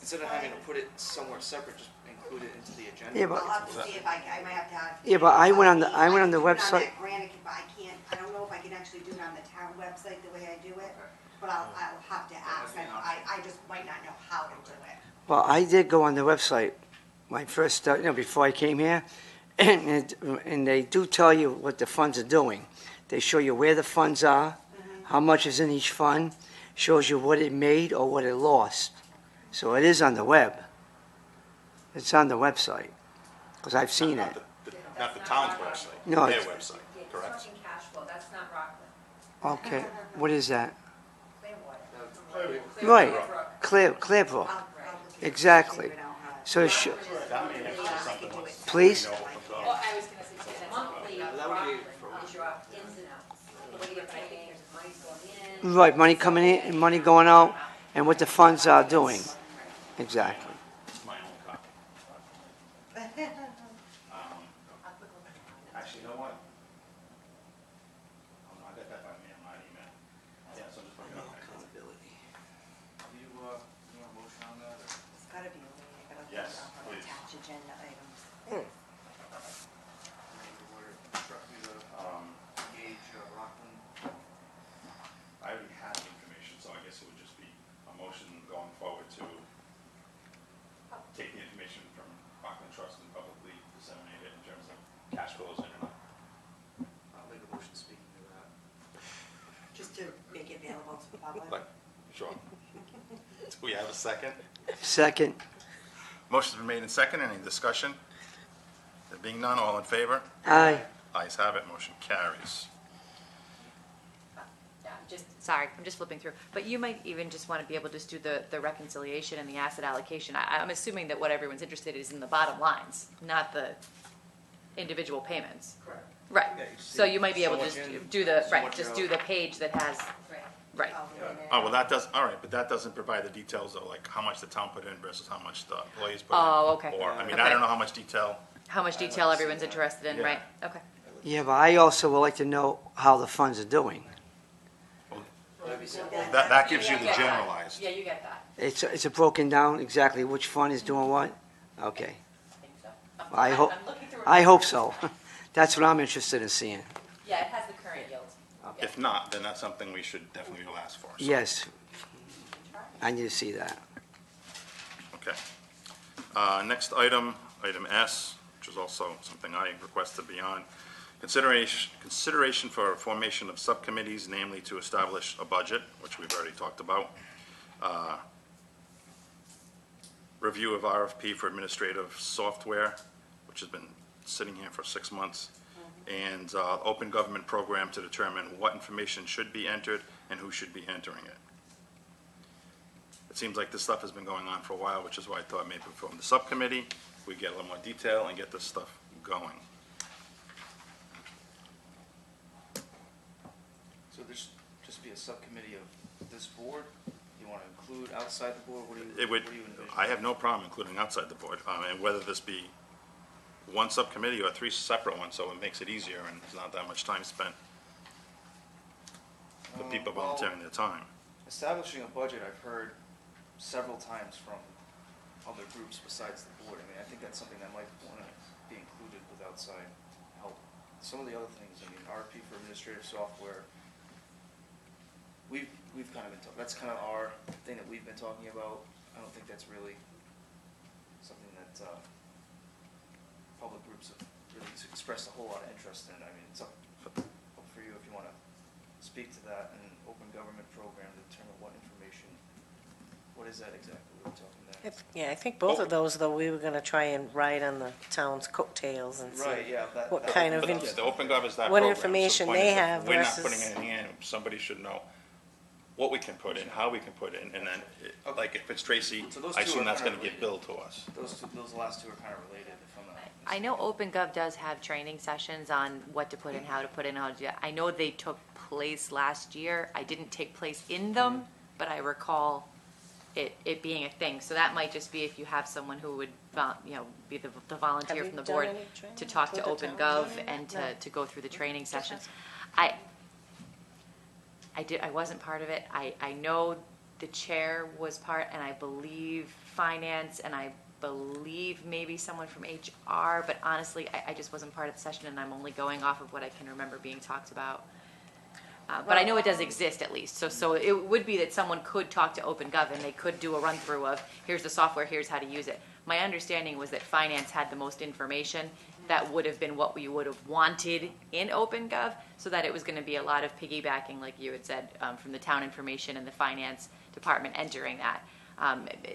Instead of having to put it somewhere separate, just include it into the agenda. Yeah, but- I'll have to see if I might have to have. Yeah, but I went on the I can do it website. on that Granicus, but I can't, I don't know if I can actually do it on the town website the way I do it, but I'll have to ask. I just might not know how to do it. Well, I did go on the website, my first start, before I came here, and they do tell you what the funds are doing. They show you where the funds are, how much is in each fund, shows you what it made or what it lost. So it is on the web. It's on the website, because I've seen it. not the town's website, No, their it's- website, Yeah, correct? Construction cash flow, that's not Rockland. Okay, what is that? Clearwater. Right, Clearbrook, exactly. So, please? Well, I was gonna say, that's monthly Rockland is your ins and outs. What do you pay, there's money going in. Right, money coming in and money going out, and what the funds are doing. Exactly. It's my own copy. Actually, you know what? Oh, no, I got that by me on my email. Yeah, so I'm just looking up. Do you want a motion on that, or? It's gotta be a way, I gotta figure Yes, out how to please. attach agenda items. Maybe we're instructing you to engage Rockland. I already had the information, so I guess it would just be a motion going forward to take the information from Rockland Trust and publicly disseminate it in terms of cash flows in and out. I'll make a motion speaking to that. Just to make it available to the public. Like, sure. Do we have a second? Second, Motion's been made in second. Any discussion? There being none, all in favor? aye. Ayes have it, motion carries. Sorry, I'm just flipping through. But you might even just want to be able to just do the reconciliation and the asset allocation. I'm assuming that what everyone's interested in is in the bottom lines, not the individual payments. Correct. Right. Yeah, you So see you might be able to so just much in, do the, so right, much just out. do the page that has, right. Oh, well, that does, all right, but that doesn't provide the details of like how much the town put in versus how much the employees put in. Oh, okay. Or, I mean, Okay. I don't know how much detail, How much detail everyone's interested in, Yeah. right? Okay. Yeah, but I also would like to know how the funds are doing. that gives you the generalized. Yeah, you get that. It's a broken down exactly which fund is doing what? Okay, I think so. I hope, I'm looking through it. I hope so. That's what I'm interested in seeing. Yeah, it has the current yield. If not, then that's something we should definitely ask for. so. Yes. I need to see that. Okay. Next item, item S, which is also something I requested be on. Consideration for formation of subcommittees, namely to establish a budget, which we've already talked about. Review of RFP for administrative software, which has been sitting here for 6 months. And open government program to determine what information should be entered and who should be entering it. It seems like this stuff has been going on for a while, which is why I thought maybe from the subcommittee, we get a little more detail and get this stuff going. So this just be a subcommittee of this board? You want to include outside the board? What do you, It would, what do you envision? I have no problem including outside the board, and whether this be one subcommittee or 3 separate ones, so it makes it easier and there's not that much time spent for people Well, volunteering their time. Establishing a budget, I've heard several times from other groups besides the board. I mean, I think that's something that might want to be included with outside help. Some of the other things, I mean, RFP for administrative software, we've kind of been, that's kind of our thing that we've been talking about. I don't think that's really something that public groups have really expressed a whole lot of interest in. I mean, it's up for you if you want to speak to that, and open government program to determine what information, what is that exactly we're talking there? Yeah, I think both of those, though, we were gonna try and ride on the town's coattails and see Right, yeah, that. what that- kind of, But inf- yeah, the open gov is that what program, so the information point they is, if have we're not versus- putting anything in, somebody should know what we can put in, how we can put in, and then, like, if it's Tracy, So those I two assume are that's kind gonna of get billed to us. Those last two are kind of related, if I'm not I know OpenGov does have training sessions on what to put in, how to put in, how to do that. I know they took place last year. I didn't take place in them, but I recall it being a thing. So that might just be if you have someone who would, be the volunteer Have from the you done board any to training talk to with the town? OpenGov and No. to go through the training sessions. I wasn't part of it. I know the chair was part, and I believe finance, and I believe maybe someone from HR, but honestly, I just wasn't part of the session, and I'm only going off of what I can remember being talked about. But I know it does exist at least, so it would be that someone could talk to OpenGov, and they could do a run-through of, here's the software, here's how to use it. My understanding was that finance had the most information. That would have been what we would have wanted in OpenGov, so that it was going to be a lot of piggybacking, like you had said, from the town information and the finance department entering that.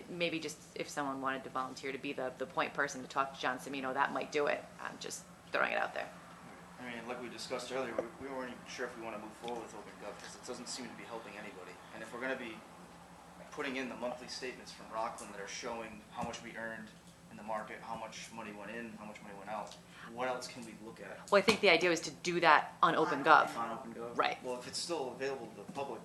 Maybe just if someone wanted to volunteer to be the point person to talk to John Semino, that might do it. I'm just throwing it out there. I mean, like we discussed earlier, we weren't even sure if we want to move forward with OpenGov because it doesn't seem to be helping anybody. And if we're going to be putting in the monthly statements from Rockland that are showing how much we earned in the market, how much money went in, how much money went out, what else can we look at Well, I think the idea is to do that on OpenGov. on OpenGov? Right. Well, if it's still available to the public,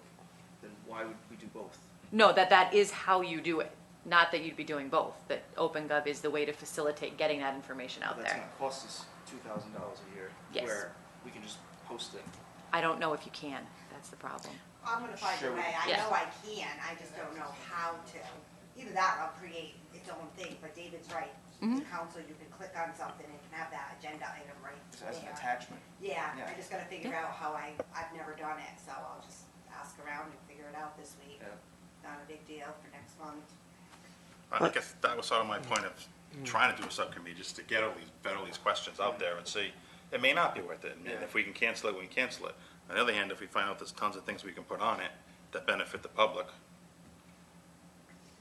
then why would we do both? No, that is how you do it. Not that you'd be doing both, that OpenGov is the way to facilitate getting that information out That's there. going to cost us $2,000 a year. Yes. Where we can just post it. I don't know if you can. That's the problem. I'm gonna find Sure a we way, I can. know I can, I just don't know how to. Either that or I'll create its own thing, but David's right. Mm-hmm. The council, you can click on something and can have that agenda item right So that's an there. attachment. Yeah, Yeah. I just gotta figure out how I've never done it, so I'll just ask around and figure it out this week. Yeah. Not a big deal for next month. I guess that was sort of my point of trying to do a subcommittee, just to get all these questions out there and see. It may not be worth it, and Yeah. if we can cancel it, we can cancel it. On the other hand, if we find out there's tons of things we can put on it that benefit the public,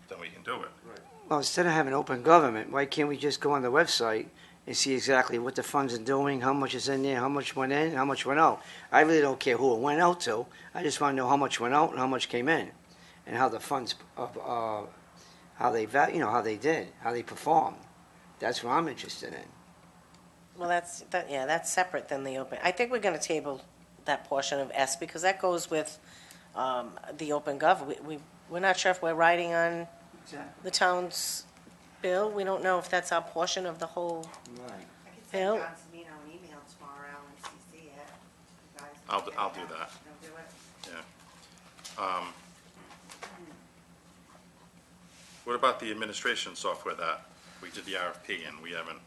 then we can do it. Well, instead of having open government, why can't we just go on the website and see exactly what the funds are doing, how much is in there, how much went in, how much went out? I really don't care who it went out to. I just want to know how much went out and how much came in, and how the funds, how they did, how they performed. That's what I'm interested in. Well, that's separate than the open. I think we're going to table that portion of S because that goes with the OpenGov. We're not sure if we're writing on the town's bill. We don't know if that's our portion of the whole. Right. I could Bill? send John Semino an email tomorrow and CC it. You guys can I'll figure it do out. that. You'll do it? Yeah. What about the administration software that we did the RFP and we haven't,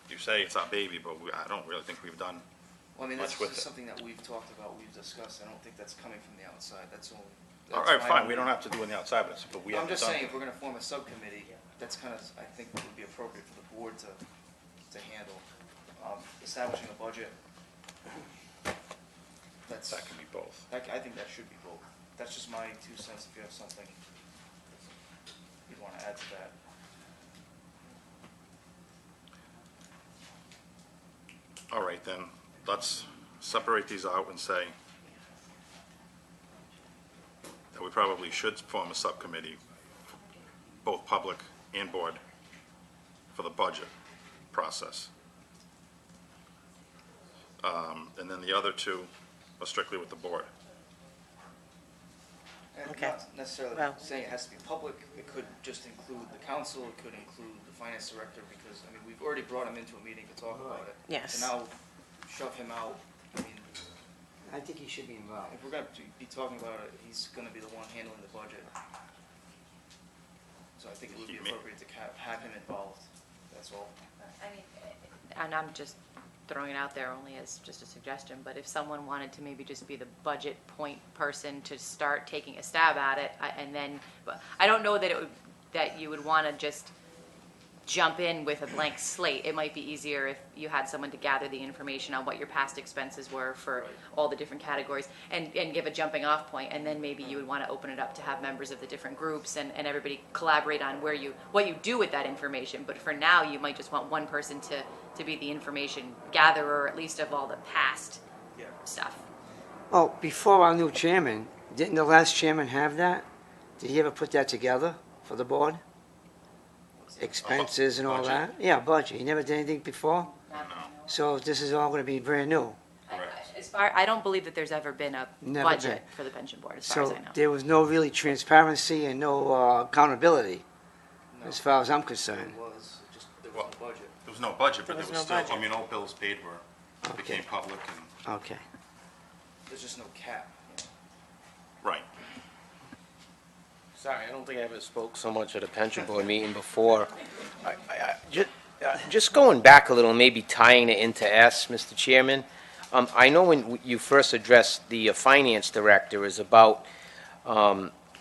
you say it's our baby, but I don't really think we've done. Well, I mean, Much that's with just it. something that we've talked about, we've discussed. I don't think that's coming from the outside. That's all. All right, fine, we don't have to do it on the outside, but we I'm haven't just done saying, it. if we're gonna form a subcommittee, that's kind of, I think would be appropriate for the board to handle. Establishing a budget. That's, That can be both. I think that should be both. That's just my 2 cents if you have something you'd wanna add to that. All right, then, let's separate these out and say that we probably should form a subcommittee, both public and board, for the budget process. And then the other two are strictly with the board. And Okay. not necessarily Well- saying it has to be public, it could just include the council, it could include the finance director, because, I mean, we've already brought him into a meeting to talk about it. Yes. To now shove him out, I mean, I think he should be involved. if we're gonna be talking about it, he's gonna be the one handling the budget. So I think it would be He may- appropriate to have him involved, that's all. I mean, and I'm just throwing it out there only as just a suggestion, but if someone wanted to maybe just be the budget point person to start taking a stab at it, and then, but I don't know that you would want to just jump in with a blank slate. It might be easier if you had someone to gather the information on what your past expenses were for all the different categories and give a jumping off point, and then maybe you would want to open it up to have members of the different groups and everybody collaborate on what you do with that information. But for now, you might just want one person to be the information gatherer, at least of all the past stuff. Oh, before our new chairman, didn't the last chairman have that? Did he ever put that together for the board? expenses and all Budget. that. Yeah, budget. He never did anything before, No. so this is all gonna be brand new. As far, I don't believe that there's ever been a Never budget been. for the pension board, as far as So I know. there was no really transparency and no accountability, as far as I'm concerned. It was, just, there Well- was no budget. There was no budget, but There there was was no still, I budget. mean, all bills paid were, became public and, Okay. There's just no cap. right. Sorry, I don't think I ever spoke so much at a pension board meeting before. Just going back a little, maybe tying it into S, Mr. Chairman, I know when you first addressed the finance director is about,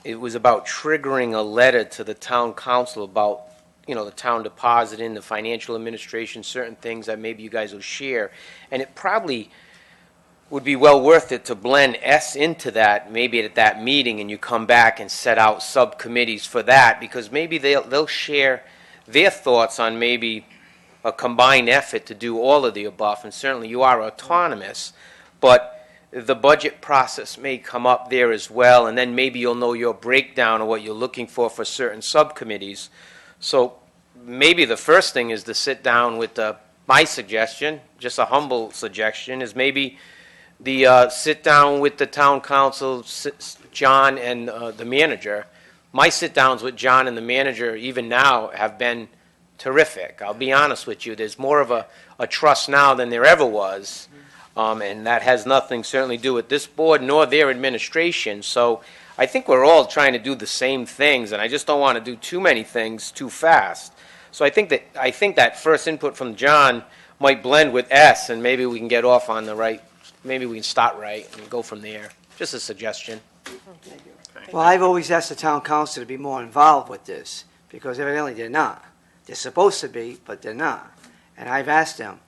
it was about triggering a letter to the town council about, the town depositing, the financial administration, certain things that maybe you guys will share. And it probably would be well worth it to blend S into that, maybe at that meeting, and you come back and set out subcommittees for that, because maybe they'll share their thoughts on maybe a combined effort to do all of the above, and certainly you are autonomous, but the budget process may come up there as well, and then maybe you'll know your breakdown of what you're looking for certain subcommittees. So maybe the first thing is to sit down with my suggestion, just a humble suggestion, is maybe sit down with the town council, John and the manager. My sit-downs with John and the manager, even now, have been terrific. I'll be honest with you. There's more of a trust now than there ever was, and that has nothing certainly to do with this board nor their administration. So I think we're all trying to do the same things, and I just don't want to do too many things too fast. So I think that first input from John might blend with S, and maybe we can get off on the right. Maybe we can start right and go from there. Just a suggestion. Well, I've always asked the town council to be more involved with this, because evidently they're not. They're supposed to be, but they're not. And I've asked them,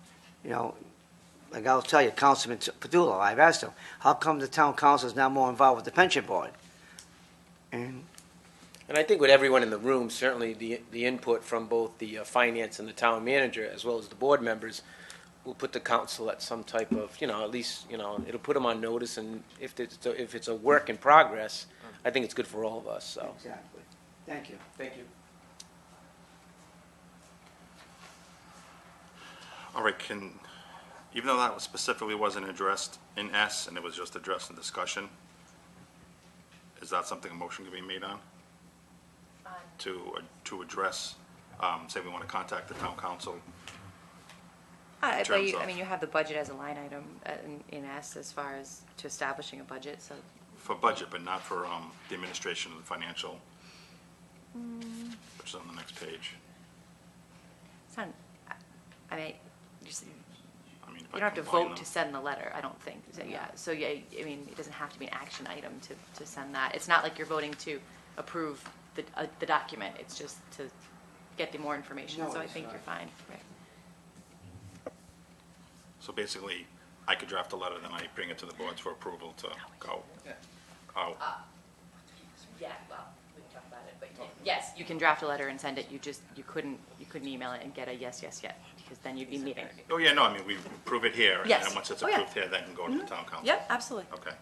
like I'll tell you, Councilman Padula, I've asked him, how come the town council is now more involved with the pension board? And And I think with everyone in the room, certainly the input from both the finance and the town manager, as well as the board members, will put the council at some type of, at least, it'll put them on notice, and if it's a work in progress, I think it's good for all of us, so. Exactly. Thank you. Thank you. All right, even though that specifically wasn't addressed in S, and it was just addressed in discussion, is that something a motion can be made on? To address, say we want to contact the town council? terms of- You have the budget as a line item in S as far as to establishing a budget, so. For budget, but not for the administration of the financial, which is on the next page. It's not, I mean, just, I mean, if you I don't have to combine vote them. to send the letter, I don't think. So, yeah, it doesn't have to be an action item to send that. It's not like you're voting to approve the document, it's just to get the more information, No, so I it's think not. you're fine, right? So basically, I could draft a letter, then I bring it to the boards for approval to go out. Yeah, well, we can talk about it, but yes, you can draft a letter and send it, you couldn't email it and get a yes, yet, because then you'd be meeting. Oh, yeah, no, I mean, we approve it here, and Yes. then once it's Oh, yeah. approved here, then it can go to the town council. Yep, absolutely. Okay.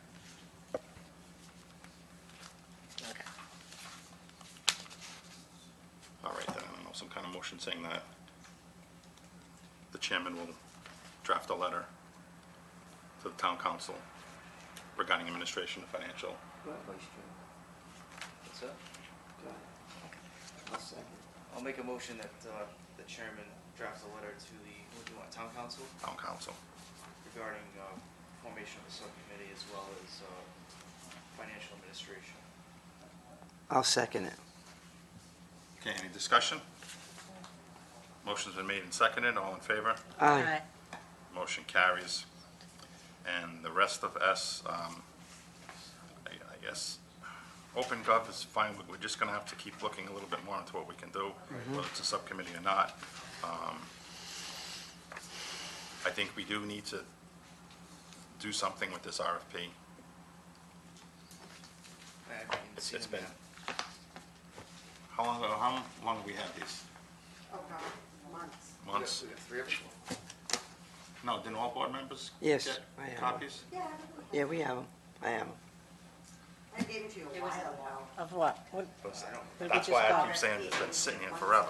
All right, then, I don't know, some kind of motion saying that the chairman will draft a letter to the town council regarding administration of financial. What's that? I'll make a motion that the chairman drafts a letter to the, what do you want, town council? Town council. Regarding formation of a subcommittee as well as financial administration. I'll second it. Okay, any discussion? Motion's been made and seconded, all in favor? Aye. Motion carries. And the rest of S, I guess, OpenGov is fine, we're just gonna have to keep looking a little bit more into what we can do, whether it's a subcommittee or not. I think we do need to do something with this RFP. It's been, how long have we had these? Oh, God, months. Months? We got 3 of them. No, didn't all board members Yes, get I have. copies? Yeah, Yeah, we have them. I have them. I gave it to you a while ago. Of what? What did we That's just why I vote? keep saying it's been sitting here forever.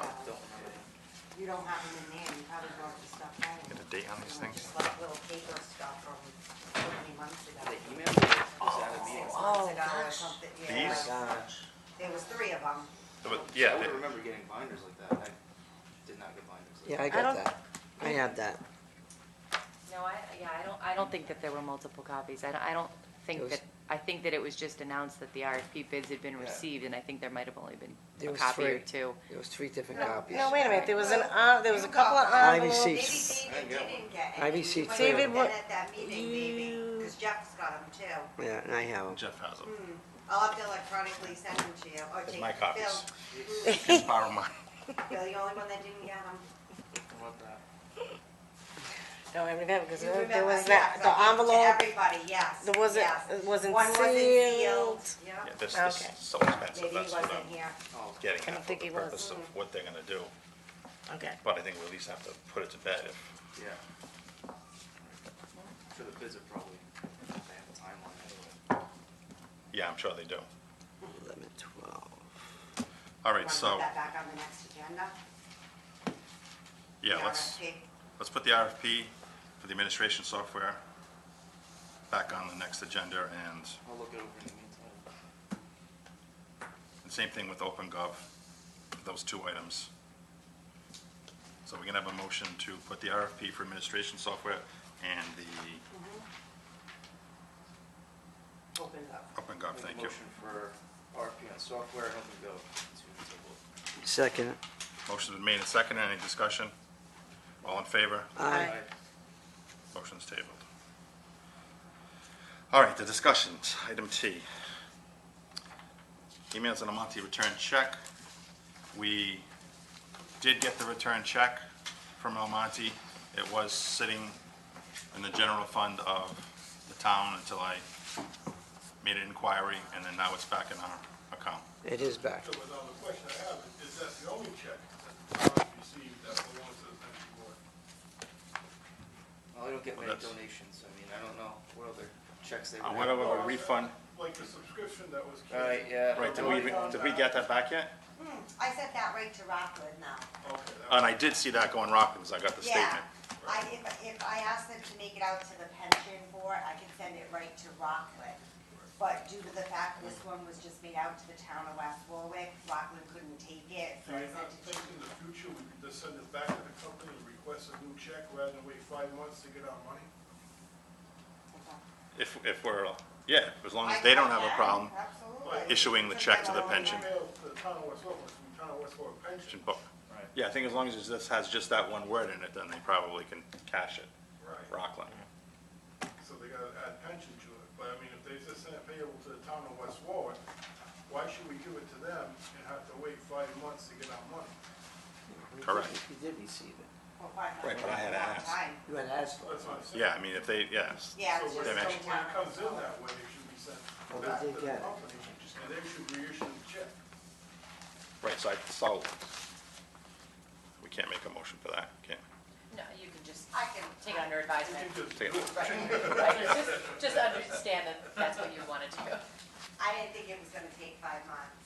You don't have them in there, you probably brought the stuff home. Get a date on these things? Just like little paper stuff from so many months ago. They emailed me, was that a meeting? 6 months ago or something, yeah. These? There was 3 of them. Yeah, I would remember getting binders like that. I did not get binders like Yeah, I I don't- got that. I have that. No, I don't think that there were multiple copies. I don't It think was- that, I think that it was just announced that the RFP bids had been Yeah. received, and I think there might have only been There a was copy or 3. two. There was 3 different copies. No, wait a minute, there was a couple of Ivy envelopes. seats. Maybe David didn't get any. Ivy You seats might too. have David, been what- at that meeting, maybe, because Jeff's got them too. Yeah, and I have them. Jeff has them. I'll have to electronically send them to you, or It's take my copies. Bill. You can borrow mine. Bill, the only one that didn't get them. How about that? Don't remember, because You there remember, was yeah, that, 'cause the I gave it to envelope, everybody, yes. there wasn't, yes. it wasn't One wasn't sealed. sealed, Yeah, yeah. this Okay. is so expensive, Maybe he that's what wasn't I'm here. getting I don't at, for think the he was. purpose of what they're gonna do. Okay. But I think we at least have to put it to bed if, Yeah. I'm sure the bids are probably, they have a timeline anyway. yeah, I'm sure they do. 11, 12. All right, Want to so, put that back on the next agenda? yeah, The let's RFP? put the RFP for the administration software back on the next agenda, and I'll look it over in the meantime. same thing with OpenGov, those 2 items. So we can have a motion to put the RFP for administration software and the Open it up. OpenGov, Make a thank you. Motion for RFP on software and OpenGov to table. Second. Motion's been made and seconded, any discussion? All in favor? Aye. Motion's tabled. All right, the discussions, item T. Emails and a monthly return check. We did get the return check from El Monte. It was sitting in the general fund of the town until I made an inquiry, and then now it's back in our account. It is back. So, but now the question I have is that the only check that the town has received that belongs to the pension board? Well, I don't get Well, many that's- donations. I mean, I don't know what other checks they would have. Whatever a refund, Like the subscription that was. Right, yeah. right, did we get that back yet? I sent that right to Rockland now. Okay, And I did see that going Rockland, because I got the Yeah, statement. if I ask them to make it out to the pension board, I can send it right to Rockland. But due to the fact this one was just made out to the town of West Warwick, Rockland couldn't take it, so so I you're not sent it to. thinking in the future we could just send it back to the company and request a new check rather than wait 5 months to get our money? If we're, yeah, as long as they don't have a problem Absolutely. issuing the check to the pension Email to the town of West Warwick, from town of West Warwick pension. book. Yeah, I think as long as this has just that one word in it, then they probably can cash it, Right. Rockland. So they gotta add pension to it, but I mean, if they just send it payable to the town of West Warwick, why should we give it to them and have to wait 5 months to get our money? Correct. You did receive it. Well, 5 months Right, but I had is a long asked. time. You had asked for it. That's what I'm saying. Yeah, I mean, if they, yes. Yeah, So it's when just it the They town of comes in West that way, it should be sent Well, they back to did the get it. company, and they should reissue the check. Right, so we can't make a motion for that, can No, you can just I can. take it under advisement. Take it. Right, just understand that that's what you want to do. I didn't think it was gonna take 5 months.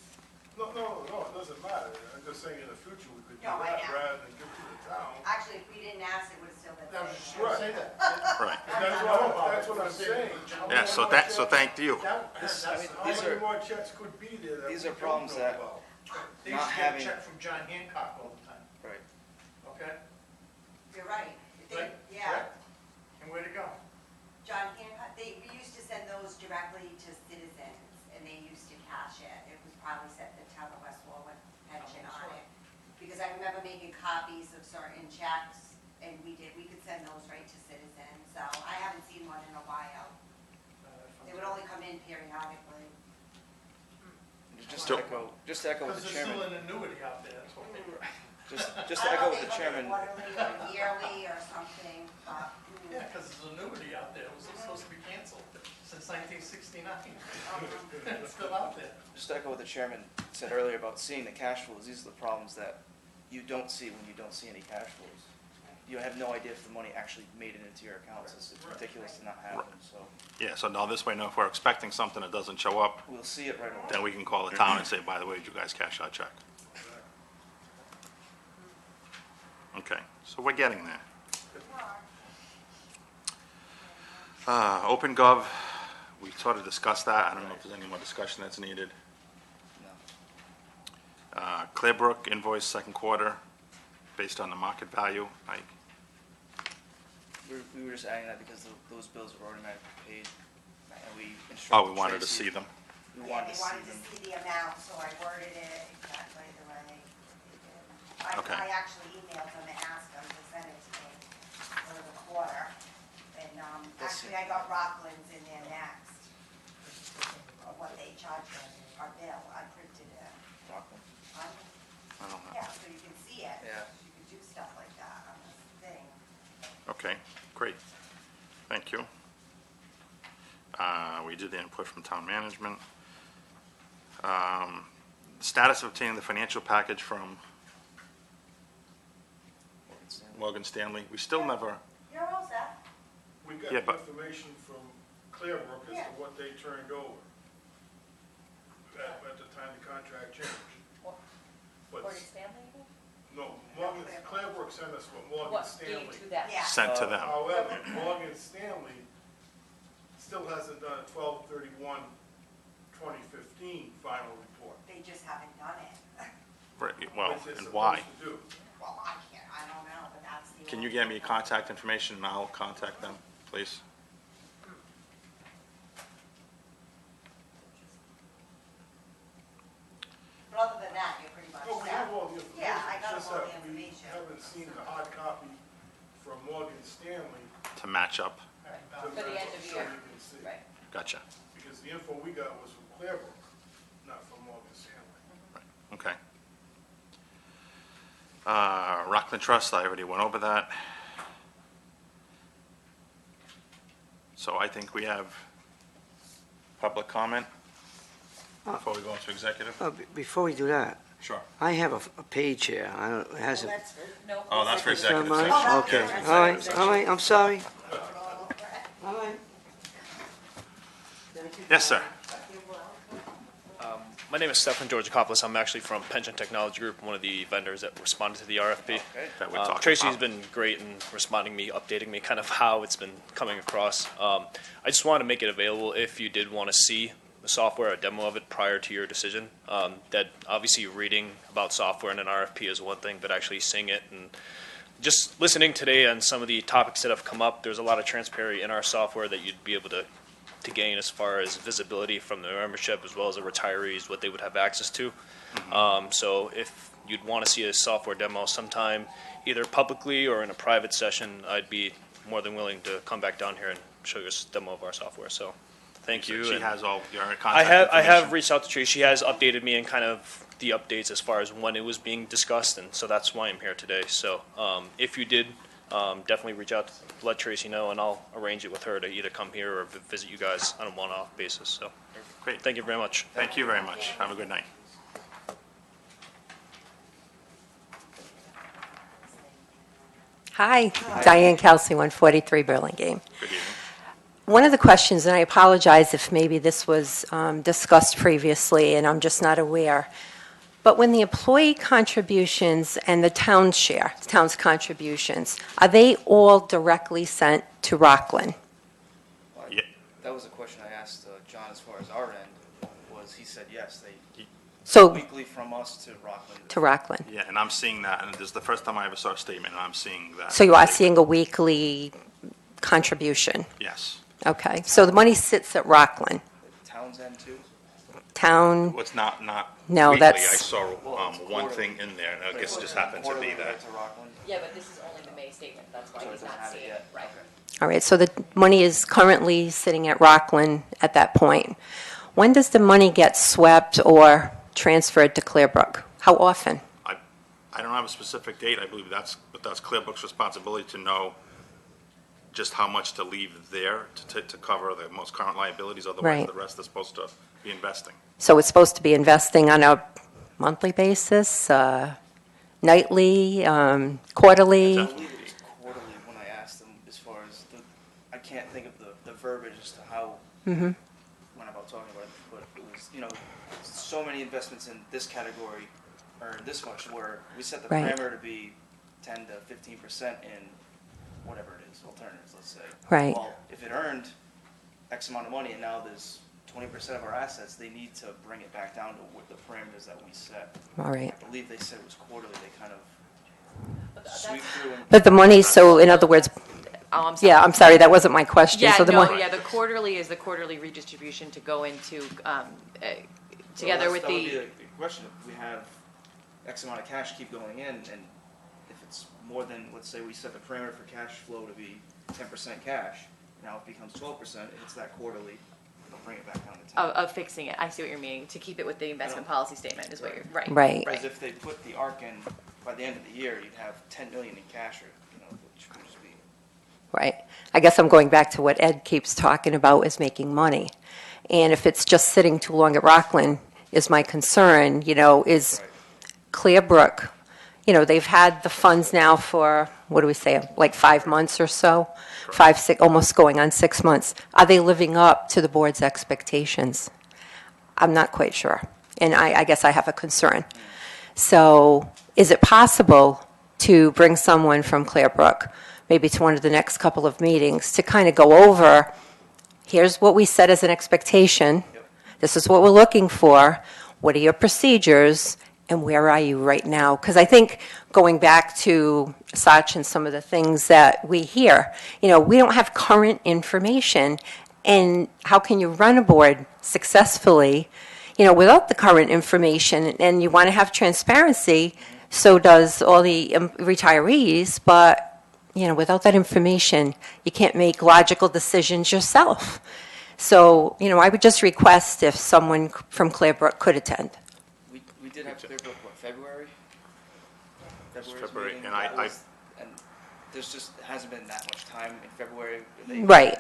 No, it doesn't matter. I'm just saying in the future, we could do No, I that know. rather than give it to the town. Actually, if we didn't ask, it would've still been. That was sitting just there. right. Right. That's what I'm saying. Yeah, so thank you. This, I mean, How these many are, more checks could be there that we these are don't problems know that, about? They not used to get a having, check from John Hancock all the time, right. okay? You're right. Right? Yeah, Correct? And where'd it go? John Hancock, we used to send those directly to citizens, and they used to cash it. It was probably set the town of West Warwick pension on it. Because I remember making copies of certain checks, and we could send those right to citizens, so I haven't seen one in a while. They would only come in periodically. Just to echo what Because the there's still chairman, an annuity out there, that's what they were. just to echo what the chairman, Quarterly or yearly or something, but. Yeah, because there's an annuity out there, it was supposed to be canceled since 1969. It's still out there. just to echo what the chairman said earlier about seeing the cash flows, these are the problems that you don't see when you don't see any cash flows. you have no idea if the money actually made it into your accounts. It's ridiculous to not have them, so Yeah, so now this way, now if we're expecting something that doesn't show up, we'll see it right away. then we can call the town and say, by the way, did you guys cash our check? Okay, so we're getting there. OpenGov, we sort of discussed that. I don't know if there's any more discussion that's needed. No. Clearbrook invoice second quarter, based on the market value. We were just adding that because those bills were automatically paid, and we instructed Oh, we wanted to Tracy- see them. We Yeah, wanted they to see wanted to them. see the amount, so I worded it exactly the way they did. Okay. I actually emailed them and asked them to send it to me for the quarter. And, actually, I got Rockland's in there next, of what they charged us, our bill, I printed it. Rockland. I don't know. Yeah, so you can see it. Yeah. You can do stuff like that on this thing. Okay, great. Thank you. We did the input from town management. Status of obtaining the financial package from Morgan Stanley. We still never, You're all set. We got Yeah, but- information from Clearbrook as Yeah. to what they turned over at the time the contract changed. But, Morgan Stanley, you mean? no, Clearbrook sent us what Morgan What Stanley. gave to that? Yeah. sent to them. However, Morgan Stanley still hasn't done a 12/31/2015 final report. They just haven't done it. Right, well, which they're and why? supposed to do. Well, I don't know, but that's the. Can you only get me thing. contact information and I'll contact them, please? But other than that, you're pretty much Oh, we set. have all the information. Yeah, I got It's just all the that information. We haven't seen the hard copy from Morgan Stanley. To match up? to For the match end up of so year. you can see. Right. Gotcha. Because the info we got was from Clearbrook, not from Morgan Stanley. Okay. Rockland Trust, I already went over that. So I think we have public comment before we go into executive? Before we do that, Sure. I have a page here. I don't, it has a. No. Oh, that's for Is that executive mine? session. Okay, all right, I'm sorry. All right. Yes, sir. My name is Stefan Georgakopoulos. I'm actually from Pension Technology Group, one of the vendors that responded to the RFP. That we're talking Tracy's about. been great in responding me, updating me, kind of how it's been coming across. I just wanted to make it available if you did want to see the software, a demo of it prior to your decision. That obviously reading about software in an RFP is one thing, but actually seeing it and just listening today on some of the topics that have come up, there's a lot of transparency in our software that you'd be able to gain as far as visibility from the membership as well as the retirees, what they would have access to. So if you'd want to see a software demo sometime, either publicly or in a private session, I'd be more than willing to come back down here and show you a demo of our software. So thank you. She and has all your contact I have information. reached out to Tracy. She has updated me and kind of the updates as far as when it was being discussed, and so that's why I'm here today. So if you did, definitely reach out, let Tracy know, and I'll arrange it with her to either come here or visit you guys on a one-off basis. So Great. thank you very much. Thank you very much. Have a good night. Hi, Diane Kelsey, 143 Burlingame. Good evening. One of the questions, and I apologize if maybe this was discussed previously and I'm just not aware, but when the employee contributions and the town's share, the town's contributions, are they all directly sent to Rockland? Yeah. That was a question I asked John as far as our end, was he said yes, they So, weekly from us to Rockland. to Rockland. Yeah, and I'm seeing that, and this is the first time I ever saw a statement, and I'm seeing that. So you are seeing a weekly contribution? Yes. Okay, so the money sits at Rockland. Townsend too? Town, What's not No, weekly. I that's- saw one thing in there, and I guess it just happened to be that. To Rockland? Yeah, but this is only the May statement, that's why So it he's doesn't not have it seeing yet? it. Right. all right, so the money is currently sitting at Rockland at that point. When does the money get swept or transferred to Clearbrook? How often? I don't have a specific date. I believe that's Clearbrook's responsibility to know just how much to leave there to cover the most current liabilities. Otherwise, Right. the rest is supposed to be investing. So it's supposed to be investing on a monthly basis, nightly, quarterly? asked them as far as I can't think of the verbiage as to how, Mm-hmm. when about talking about it, but it was, so many investments in this category earn this much, where we set the Right. parameter to be 10 to 15% in whatever it is, alternatives, let's say. Right. Well, if it earned X amount of money and now there's 20% of our assets, they need to bring it back down to what the parameters that we set. All right. I believe they said it was quarterly, they kind of sweep through and. But the money, so in other words, Oh, I'm sorry. yeah, I'm sorry, that wasn't my question. Yeah, So the no, mon- yeah, the quarterly is the quarterly redistribution to go into, together Well, with that would be the, the question. If we have X amount of cash keep going in, and if it's more than, let's say we set the parameter for cash flow to be 10% cash, now it becomes 12%, it's that quarterly, it'll bring it back down to 10. of fixing it. I see what you're meaning, to keep it with the investment policy statement is what you're, right. Right. Whereas if they put the ARC in, by the end of the year, you'd have 10 million in cash, or, which would just be. Right. I guess I'm going back to what Ed keeps talking about, is making money. And if it's just sitting too long at Rockland, is my concern, is Clearbrook, they've had the funds now for, what do we say, like 5 months or so? 5, 6, almost going on 6 months. Are they living up to the board's expectations? I'm not quite sure. And I guess I have a concern. So is it possible to bring someone from Clearbrook, maybe to one of the next couple of meetings, to kind of go over, here's what we set as an expectation, this is what we're looking for, what are your procedures, and where are you right now? Because I think, going back to Sach and some of the things that we hear, we don't have current information, and how can you run a board successfully, without the current information? And you want to have transparency, so does all the retirees, but without that information, you can't make logical decisions yourself. So, I would just request if someone from Clearbrook could attend. We did have Clearbrook, what, February? February, meeting, and that I- was- and there's just hasn't been that much time in February. Right.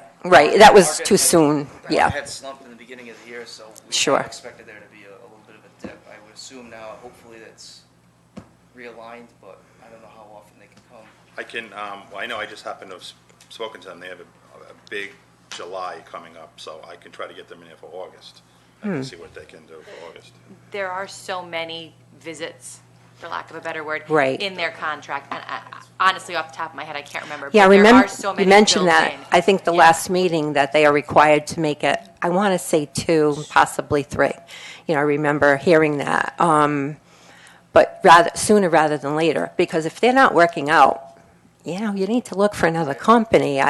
That was Market too had- soon, market yeah. had slumped in the beginning of the year, so we Sure. kind of expected there to be a little bit of a dip. I would assume now, hopefully that's realigned, but I don't know how often they can come. I can, I know I just happened to have spoken to them. They have a big July coming up, so I can try to get them in here for August. I can see what they can do for August. There are so many visits, for lack of a better word, Right. in their contract. And honestly, off the top of my head, I can't remember. Yeah, but there remember, are so you many mentioned built that, in. I think the last meeting, that they are required to make it, I want to say 2, possibly 3. I remember hearing that. But sooner rather than later, because if they're not working out, you need to look for another company.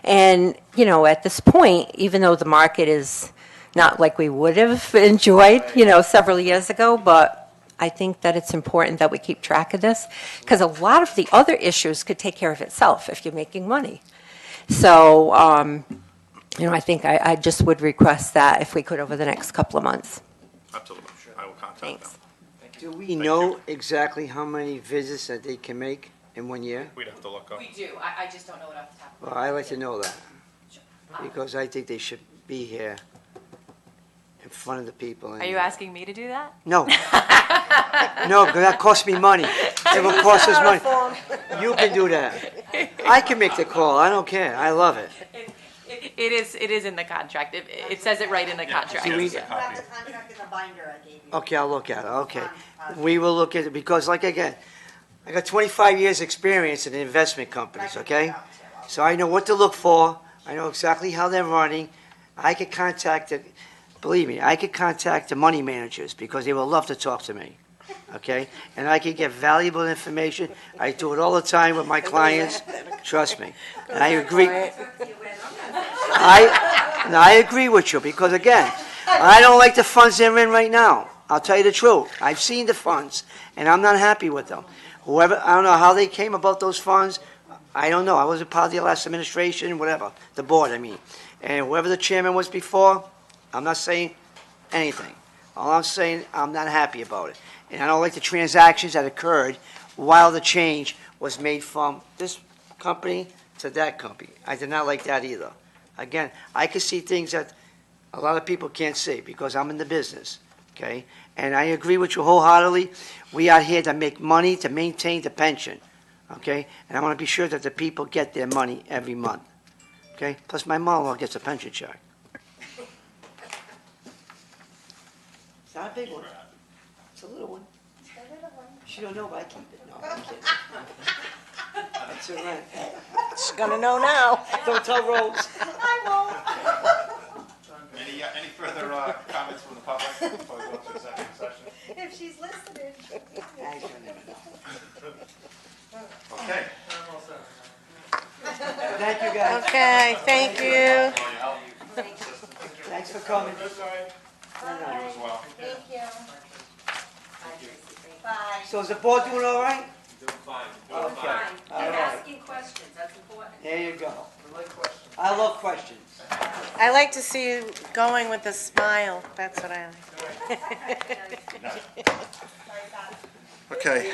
And at this point, even though the market is not like we would have enjoyed, several years ago, but I think that it's important that we keep track of this, because a lot of the other issues could take care of itself if you're making money. So, I think I just would request that if we could over the next couple of months. Absolutely. I will contact them. Thanks. Do we know exactly how many visits that they can make in 1 year? We'd have to look up. We do. I just don't know it off the top of my Well, head. I'd like to know that, because I think they should be here in front of the people. Are you asking me to do that? No. No, because that costs me money. It will cost us money. You can do that. I can make the call, I don't care, I love it. It is in the contract. It says it right in the contract. Do we- You have the contract in the binder I gave you. Okay, I'll look at it, okay. We will look at it, because again, I got 25 years' experience in investment companies, okay? So I know what to look for, I know exactly how they're running. I could contact, believe me, I could contact the money managers, because they will love to talk to me, okay? And I can get valuable information. I do it all the time with my clients, trust me. And I agree. I agree with you, because again, I don't like the funds they're in right now. I'll tell you the truth. I've seen the funds, and I'm not happy with them. Whoever, I don't know how they came about those funds. I don't know. I wasn't part of the last administration, whatever, the board, I mean. And whoever the chairman was before, I'm not saying anything. All I'm saying, I'm not happy about it. And I don't like the transactions that occurred while the change was made from this company to that company. I did not like that either. Again, I can see things that a lot of people can't see, because I'm in the business, okay? And I agree with you wholeheartedly. We are here to make money, to maintain the pension, okay? And I want to be sure that the people get their money every month, okay? Plus, my mother-in-law gets a pension check. It's not a big one. It's a little one. She don't know, but I keep it. No, I'm kidding. It's a rent. She's gonna know now. Don't tell Rose. Any further comments from the public before we go to executive session? If she's listening. Okay. Thank you, guys. Okay, thank you. Thanks for coming. You as well. Thank you. Bye. So is the board doing all right? Doing fine. Okay. All You're right. asking questions, that's important. There you go. I love questions. I like to see you going with a smile. That's what I like. Okay.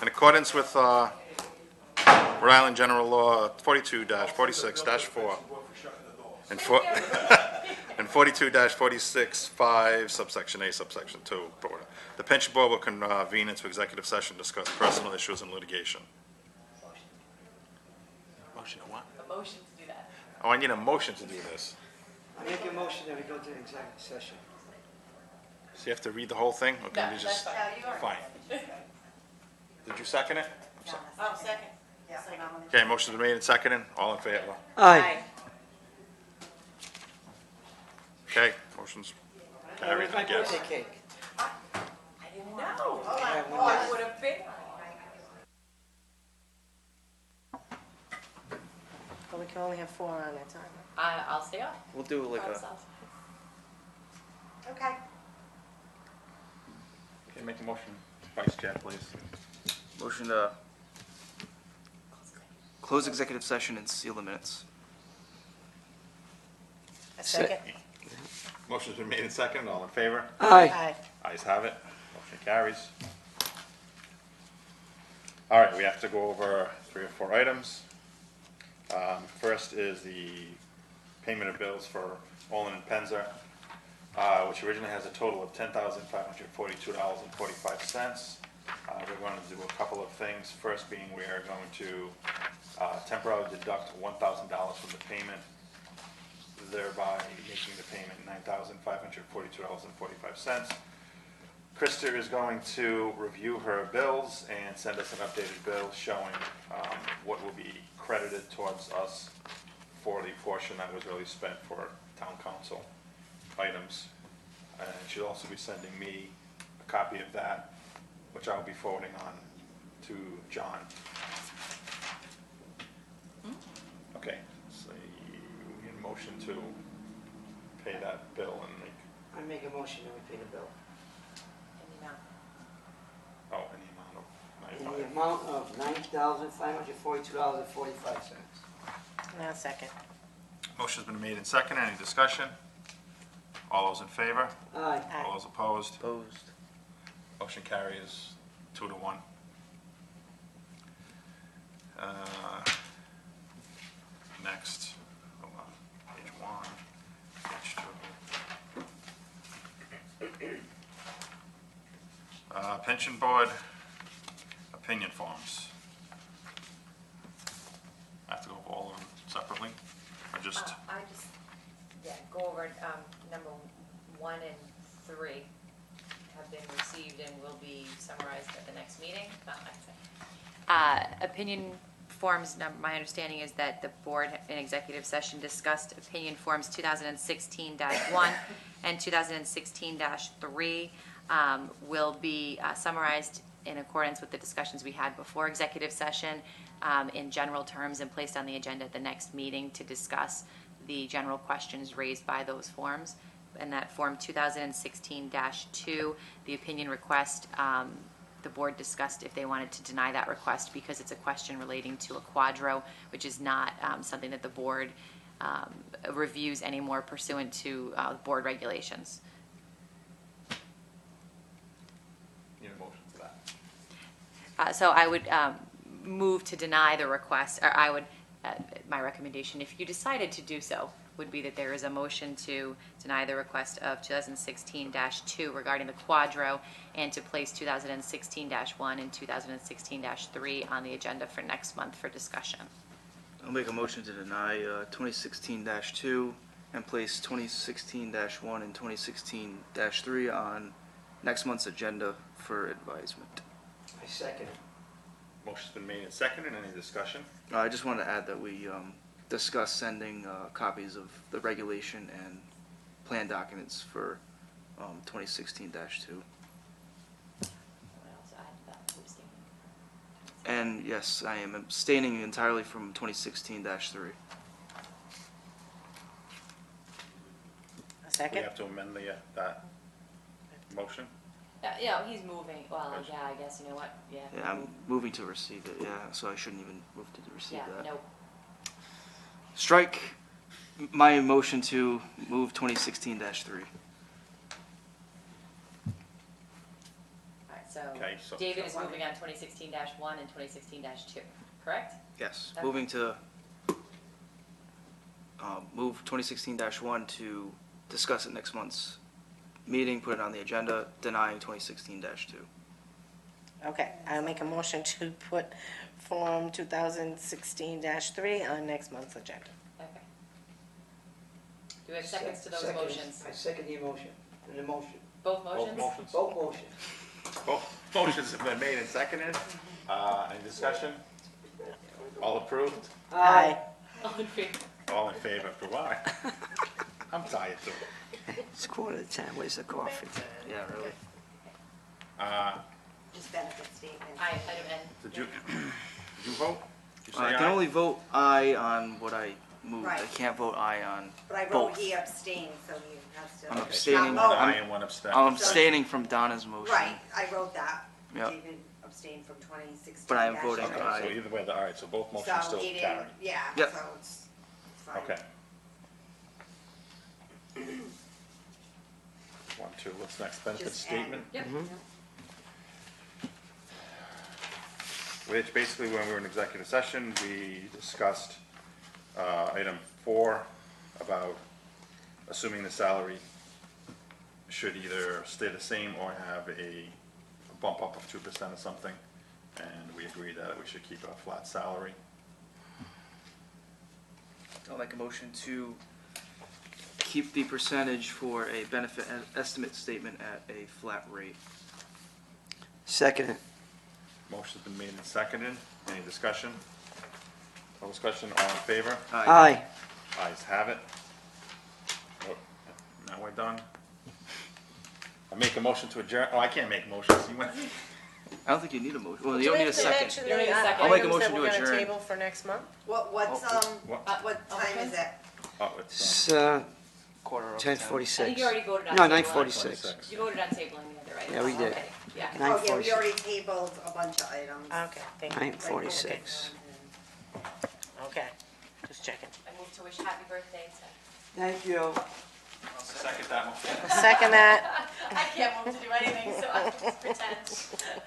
In accordance with Rhode Island General Law 42-46-4 and 42-46-5, subsection A, subsection 2, the pension board will convene into executive session, discuss personal issues and litigation. Motion to what? A motion to do that. Oh, I need a motion to do this. I make a motion that we go to the executive session. So you have to read the whole thing? Or can we just? Fine. Did you second it? Oh, second. Okay, motion's been made and seconded. All in favor? Aye. Okay, motion's carried, Where's I my guess. birthday cake? I didn't know. Yeah, when Oh, that's- it would have been. But we can only have 4 on at a time. I'll stay on. We'll do like a, Okay. Okay, make a motion, Vice Chair, please. motion to close executive session and seal the minutes. A second? Motion's been made and seconded. All in favor? Aye. Aye. Ayes have it. Motion carries. All right, we have to go over 3 or 4 items. First is the payment of bills for Olin and Penzer, which originally has a total of $10,542.45. We're going to do a couple of things. First being we are going to temporarily deduct $1,000 from the payment, thereby making the payment $9,542.45. Krista is going to review her bills and send us an updated bill showing what will be credited towards us for the portion that was really spent for town council items. And she'll also be sending me a copy of that, which I'll be forwarding on to John. Okay, so you need a motion to pay that bill and make, I make a motion that we pay the bill. oh, in the amount of In the amount of $9,542.45. Now, second. Motion's been made and seconded. Any discussion? All those in favor? Aye. All those opposed? Opposed. Motion carries 2-1. Next, hold on, page 1, page 2. Pension board opinion forms. I have to go over all of them separately, or just? I just, go over, number 1 and 3 have been received and will be summarized at the next meeting, not next thing. Opinion forms, my understanding is that the board in executive session discussed opinion forms 2016-1 and 2016-3 will be summarized in accordance with the discussions we had before executive session in general terms and placed on the agenda at the next meeting to discuss the general questions raised by those forms. And that form 2016-2, the opinion request, the board discussed if they wanted to deny that request because it's a question relating to a quadro, which is not something that the board reviews anymore pursuant to board regulations. Need a motion for that. So I would move to deny the request, or I would my recommendation, if you decided to do so, would be that there is a motion to deny the request of 2016-2 regarding the Quadro and to place 2016-1 and 2016-3 on the agenda for next month for discussion. I'll make a motion to deny 2016-2 and place 2016-1 and 2016-3 on next month's agenda for advisement. I second it. Motion's been made and seconded. Any discussion? I just wanted to add that we discussed sending copies of the regulation and plan documents for 2016-2. And yes, I am abstaining entirely from 2016-3. A We second? have to amend that motion? Yeah, he's moving, well, yeah, I guess, you know what, yeah. Yeah, I'm moving to receive it, yeah, so I shouldn't even move to receive Yeah, that. no, Strike my motion to move 2016-3. all right, so Okay, so- David is moving on 2016-1 and 2016-2, correct? Yes, Okay. moving to move 2016-1 to discuss at next month's meeting, put it on the agenda, denying 2016-2. Okay, I'll make a motion to put Form 2016-3 on next month's agenda. Okay. Do we have seconds to those Second. motions? I second the motion, the motion. Both Both motions? motions? Both motions. Both motions have been made and seconded. Any discussion? All approved? Aye. All in favor? All in favor? Why? I'm tired too. It's 9:45, where's the coffee? Yeah, really. Just benefit statement. Aye, item N. Did you vote? Did you say I can aye? only vote aye on what I moved. I Right. can't vote aye on But I wrote both. he abstained, so he has to. I'm Okay, abstaining. Not vote. One aye and one abstain. I'm abstaining from Donna's motion. Right, I wrote that. Yep. David abstained from 2016. But I am voting Okay, aye. so either way, all right, so both motions still So he carry. didn't, yeah, Yep. so it's fine. Okay. 1, 2, what's next? Benefit Just statement? Yep. Which basically, when we were in executive session, we discussed item 4 about assuming the salary should either stay the same or have a bump up of 2% or something. And we agreed that we should keep a flat salary. I'll make a motion to keep the percentage for a benefit estimate statement at a flat rate. Second it. Motion's been made and seconded. Any discussion? No discussion, all in favor? Aye. Ayes have it. Oh, now we're done. I make a motion to adjourn. Oh, I can't make motions. You went. I don't think you need a motion. Well, you don't need a second. You don't need a second. I'll make a Items that motion to we're gonna adjourn. table for next month? What's, What? time is it? Oh, it's It's Quarter of 10:46. I think you already voted on. No, tabling. 9:46. 26. You voted on tabling the other item. Yeah, we did. Okay, yeah. Nine Oh, yeah, we 46. already tabled a bunch of items. Okay, thank you. 9:46. Okay, just checking. I move to wish happy birthday to. Thank you. Second that motion. Second that. I can't move to do anything, so I'll just pretend.